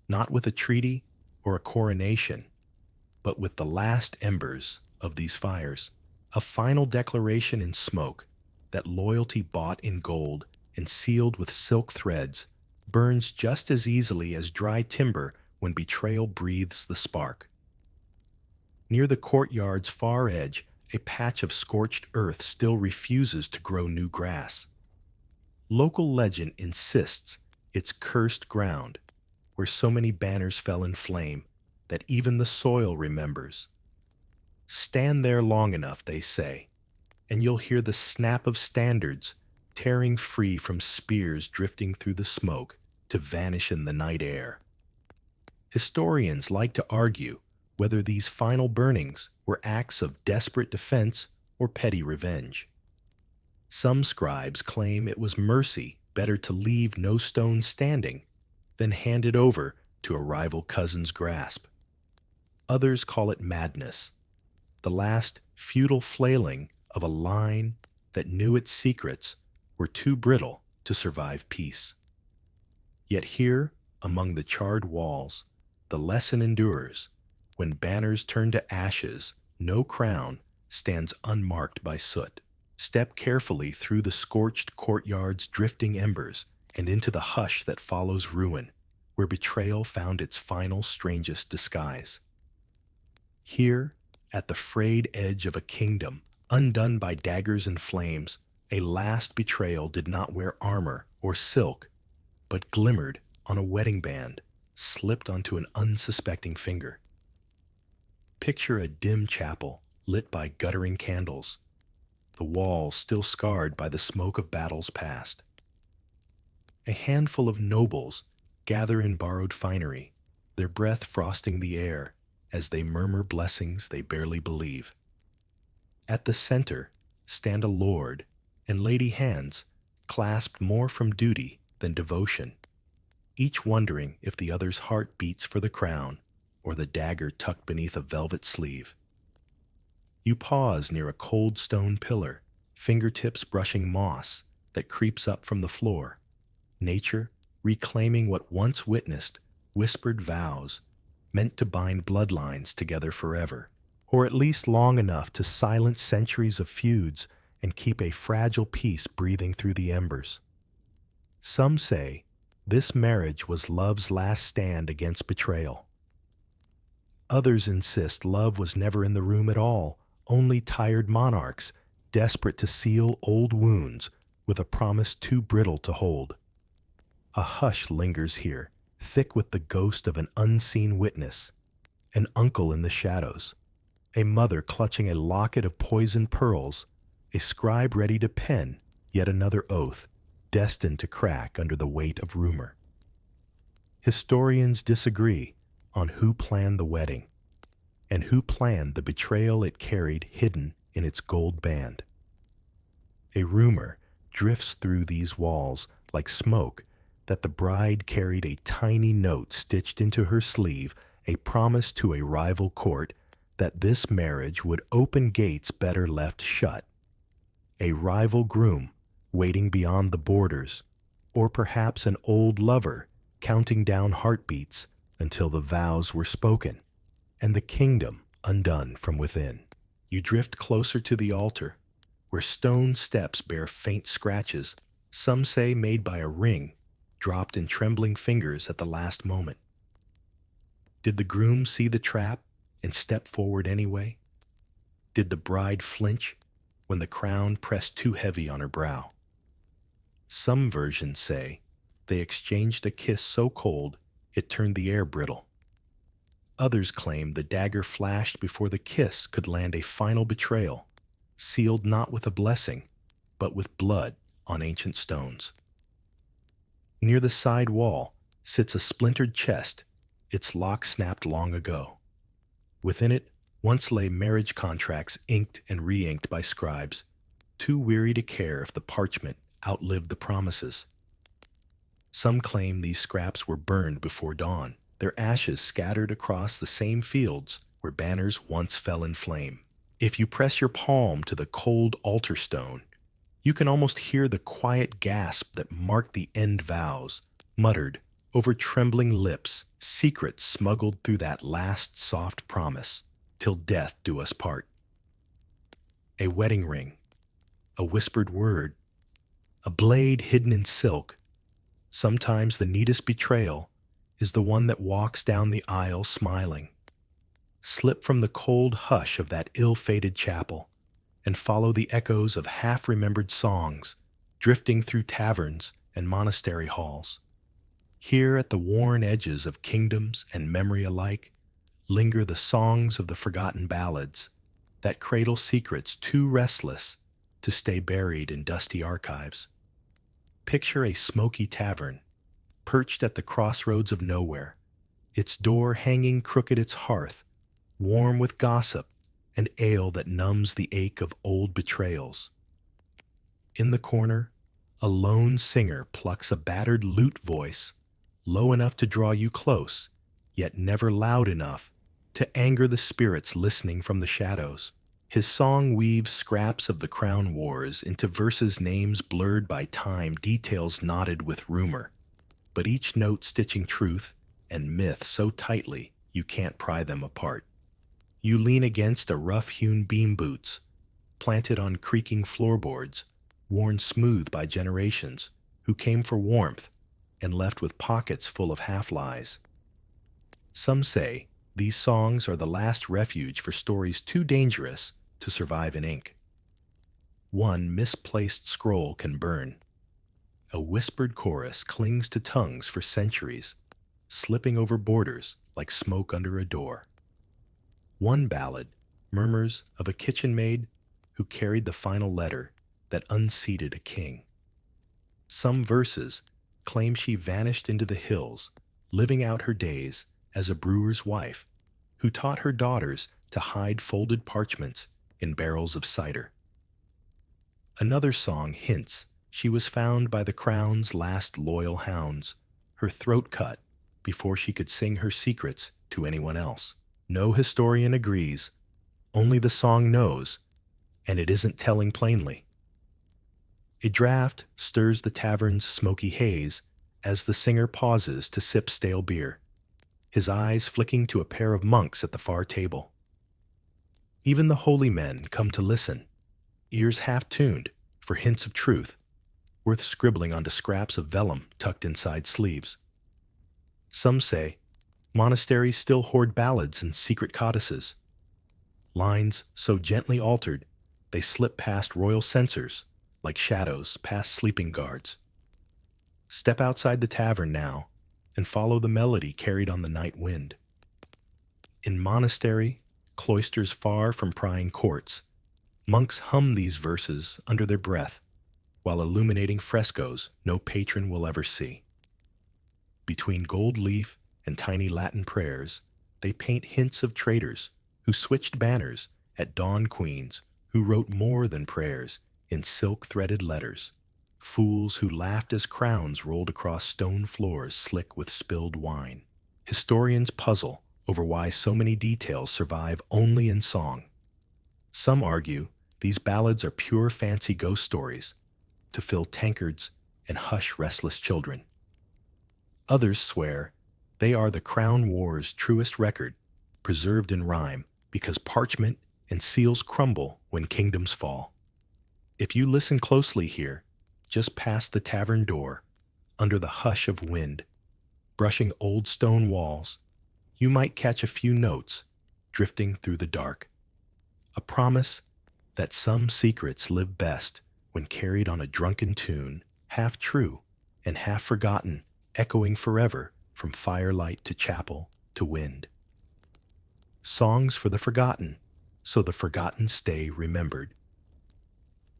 not with a treaty or a coronation, but with the last embers of these fires. A final declaration in smoke that loyalty bought in gold and sealed with silk threads burns just as easily as dry timber when betrayal breathes the spark. Near the courtyard's far edge, a patch of scorched earth still refuses to grow new grass. Local legend insists it's cursed ground, where so many banners fell in flame that even the soil remembers. Stand there long enough, they say, and you'll hear the snap of standards tearing free from spears drifting through the smoke to vanish in the night air. Historians like to argue whether these final burnings were acts of desperate defense or petty revenge. Some scribes claim it was mercy better to leave no stone standing than hand it over to a rival cousin's grasp. Others call it madness, the last futile flailing of a line that knew its secrets were too brittle to survive peace. Yet here, among the charred walls, the lesson endures. When banners turn to ashes, no crown stands unmarked by soot. Step carefully through the scorched courtyard's drifting embers and into the hush that follows ruin, where betrayal found its final strangest disguise. Here, at the frayed edge of a kingdom, undone by daggers and flames, a last betrayal did not wear armor or silk, but glimmered on a wedding band, slipped onto an unsuspecting finger. Picture a dim chapel lit by guttering candles, the walls still scarred by the smoke of battles past. A handful of nobles gather in borrowed finery, their breath frosting the air as they murmur blessings they barely believe. At the center stand a lord and lady hands clasped more from duty than devotion, each wondering if the other's heart beats for the crown or the dagger tucked beneath a velvet sleeve. You pause near a cold stone pillar, fingertips brushing moss that creeps up from the floor, nature reclaiming what once witnessed whispered vows meant to bind bloodlines together forever, or at least long enough to silence centuries of feuds and keep a fragile peace breathing through the embers. Some say this marriage was love's last stand against betrayal. Others insist love was never in the room at all, only tired monarchs desperate to seal old wounds with a promise too brittle to hold. A hush lingers here, thick with the ghost of an unseen witness, an uncle in the shadows, a mother clutching a locket of poisoned pearls, a scribe ready to pen yet another oath, destined to crack under the weight of rumor. Historians disagree on who planned the wedding and who planned the betrayal it carried hidden in its gold band. A rumor drifts through these walls like smoke that the bride carried a tiny note stitched into her sleeve, a promise to a rival court that this marriage would open gates better left shut. A rival groom waiting beyond the borders, or perhaps an old lover counting down heartbeats until the vows were spoken, and the kingdom undone from within. You drift closer to the altar, where stone steps bear faint scratches, some say made by a ring dropped in trembling fingers at the last moment. Did the groom see the trap and step forward anyway? Did the bride flinch when the crown pressed too heavy on her brow? Some versions say they exchanged a kiss so cold it turned the air brittle. Others claim the dagger flashed before the kiss could land a final betrayal, sealed not with a blessing, but with blood on ancient stones. Near the side wall sits a splintered chest, its lock snapped long ago. Within it once lay marriage contracts inked and re-inked by scribes, too weary to care if the parchment outlived the promises. Some claim these scraps were burned before dawn, their ashes scattered across the same fields where banners once fell in flame. If you press your palm to the cold altar stone, you can almost hear the quiet gasp that marked the end vows, muttered over trembling lips, secrets smuggled through that last soft promise, till death do us part. A wedding ring, a whispered word, a blade hidden in silk. Sometimes the neatest betrayal is the one that walks down the aisle smiling. Slip from the cold hush of that ill-fated chapel and follow the echoes of half-remembered songs drifting through taverns and monastery halls. Here at the worn edges of kingdoms and memory alike linger the songs of the forgotten ballads that cradle secrets too restless to stay buried in dusty archives. Picture a smoky tavern, perched at the crossroads of nowhere, its door hanging crooked its hearth, warm with gossip and ale that numbs the ache of old betrayals. In the corner, a lone singer plucks a battered lute voice, low enough to draw you close, yet never loud enough to anger the spirits listening from the shadows. His song weaves scraps of the crown wars into verses, names blurred by time, details knotted with rumor, but each note stitching truth and myth so tightly you can't pry them apart. You lean against a rough-hewn beam boots, planted on creaking floorboards, worn smooth by generations, who came for warmth and left with pockets full of half-lies. Some say these songs are the last refuge for stories too dangerous to survive in ink. One misplaced scroll can burn. A whispered chorus clings to tongues for centuries, slipping over borders like smoke under a door. One ballad murmurs of a kitchen maid who carried the final letter that unseated a king. Some verses claim she vanished into the hills, living out her days as a brewer's wife who taught her daughters to hide folded parchments in barrels of cider. Another song hints she was found by the crown's last loyal hounds, her throat cut before she could sing her secrets to anyone else. No historian agrees, only the song knows, and it isn't telling plainly. A draft stirs the tavern's smoky haze as the singer pauses to sip stale beer, his eyes flicking to a pair of monks at the far table. Even the holy men come to listen, ears half-tuned for hints of truth, worth scribbling onto scraps of vellum tucked inside sleeves. Some say monasteries still hoard ballads and secret codices, lines so gently altered they slip past royal censors like shadows past sleeping guards. Step outside the tavern now and follow the melody carried on the night wind. In monastery, cloisters far from prying courts, monks hum these verses under their breath while illuminating frescoes no patron will ever see. Between gold leaf and tiny Latin prayers, they paint hints of traitors who switched banners at dawn, queens who wrote more than prayers in silk-threaded letters, fools who laughed as crowns rolled across stone floors slick with spilled wine. Historians puzzle over why so many details survive only in song. Some argue these ballads are pure fancy ghost stories to fill tankards and hush restless children. Others swear they are the Crown War's truest record, preserved in rhyme because parchment and seals crumble when kingdoms fall. If you listen closely here, just past the tavern door, under the hush of wind, brushing old stone walls, you might catch a few notes drifting through the dark. A promise that some secrets live best when carried on a drunken tune, half true and half forgotten, echoing forever from firelight to chapel to wind. Songs for the forgotten, so the forgotten stay remembered.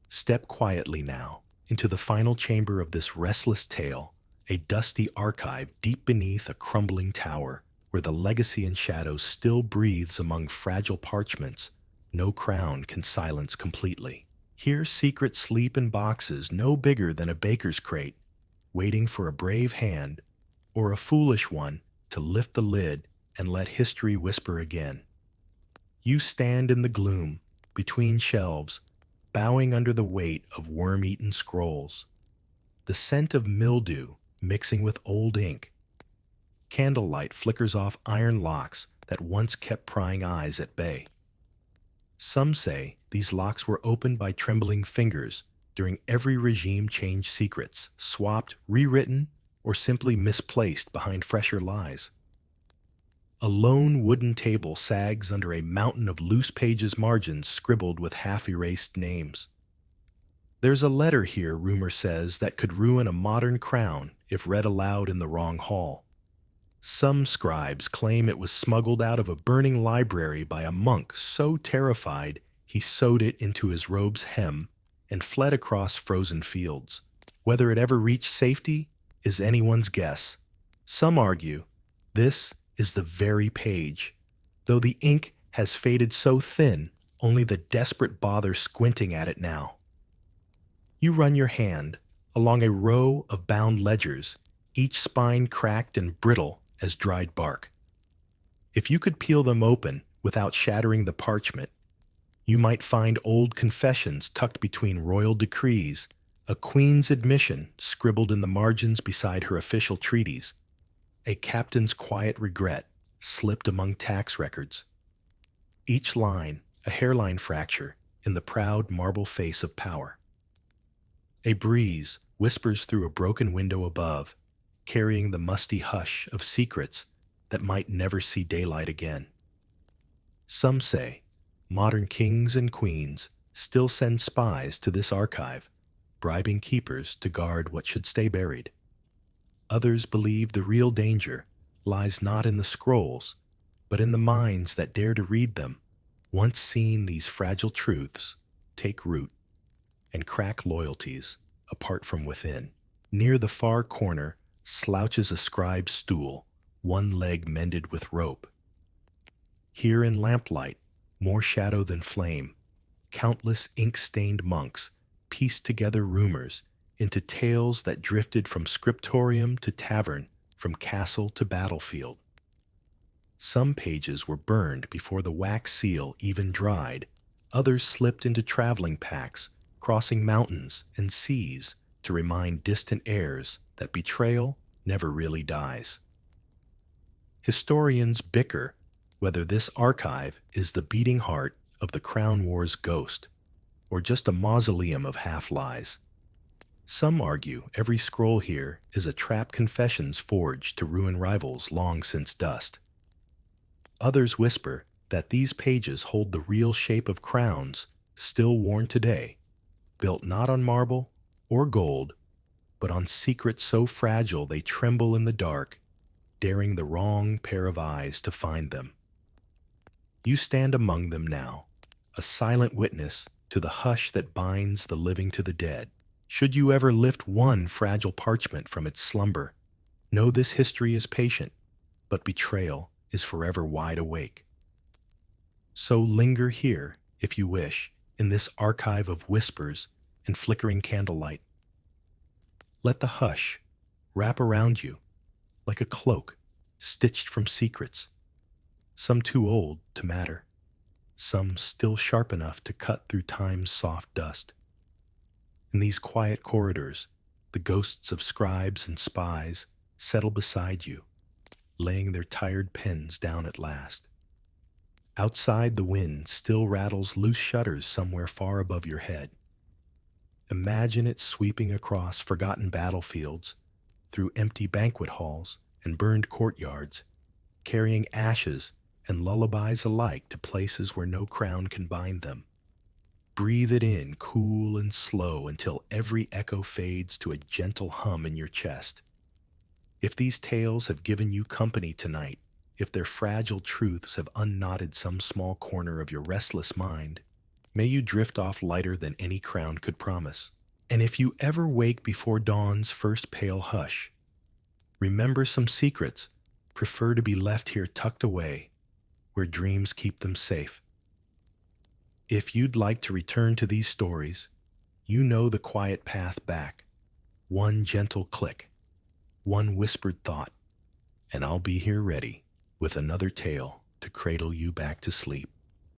Step quietly now into the final chamber of this restless tale, a dusty archive deep beneath a crumbling tower, where the legacy in shadows still breathes among fragile parchments no crown can silence completely. Here secrets sleep in boxes no bigger than a baker's crate, waiting for a brave hand or a foolish one to lift the lid and let history whisper again. You stand in the gloom, between shelves, bowing under the weight of worm-eaten scrolls. The scent of mildew mixing with old ink. Candlelight flickers off iron locks that once kept prying eyes at bay. Some say these locks were opened by trembling fingers during every regime change secrets, swapped, rewritten, or simply misplaced behind fresher lies. A lone wooden table sags under a mountain of loose pages margins scribbled with half-erased names. There's a letter here, rumor says, that could ruin a modern crown if read aloud in the wrong hall. Some scribes claim it was smuggled out of a burning library by a monk so terrified he sewed it into his robe's hem and fled across frozen fields. Whether it ever reached safety is anyone's guess. Some argue this is the very page, though the ink has faded so thin only the desperate bother squinting at it now. You run your hand along a row of bound ledgers, each spine cracked and brittle as dried bark. If you could peel them open without shattering the parchment, you might find old confessions tucked between royal decrees, a queen's admission scribbled in the margins beside her official treaties, a captain's quiet regret slipped among tax records. Each line a hairline fracture in the proud marble face of power. A breeze whispers through a broken window above, carrying the musty hush of secrets that might never see daylight again. Some say modern kings and queens still send spies to this archive, bribing keepers to guard what should stay buried. Others believe the real danger lies not in the scrolls, but in the minds that dare to read them, once seen these fragile truths take root and crack loyalties apart from within. Near the far corner slouches a scribe's stool, one leg mended with rope. Here in lamplight, more shadow than flame, countless ink-stained monks piece together rumors into tales that drifted from scriptorium to tavern, from castle to battlefield. Some pages were burned before the wax seal even dried, others slipped into traveling packs, crossing mountains and seas to remind distant heirs that betrayal never really dies. Historians bicker whether this archive is the beating heart of the Crown War's ghost, or just a mausoleum of half-lies. Some argue every scroll here is a trap confessions forged to ruin rivals long since dust. Others whisper that these pages hold the real shape of crowns still worn today, built not on marble or gold, but on secrets so fragile they tremble in the dark, daring the wrong pair of eyes to find them. You stand among them now, a silent witness to the hush that binds the living to the dead. Should you ever lift one fragile parchment from its slumber, know this history is patient, but betrayal is forever wide awake. So linger here, if you wish, in this archive of whispers and flickering candlelight. Let the hush wrap around you like a cloak stitched from secrets, some too old to matter, some still sharp enough to cut through time's soft dust. In these quiet corridors, the ghosts of scribes and spies settle beside you, laying their tired pens down at last. Outside, the wind still rattles loose shutters somewhere far above your head. Imagine it sweeping across forgotten battlefields, through empty banquet halls and burned courtyards, carrying ashes and lullabies alike to places where no crown can bind them. Breathe it in cool and slow until every echo fades to a gentle hum in your chest. If these tales have given you company tonight, if their fragile truths have unknotted some small corner of your restless mind, may you drift off lighter than any crown could promise. And if you ever wake before dawn's first pale hush, remember some secrets prefer to be left here tucked away, where dreams keep them safe. If you'd like to return to these stories, you know the quiet path back. One gentle click, one whispered thought, and I'll be here ready with another tale to cradle you back to sleep.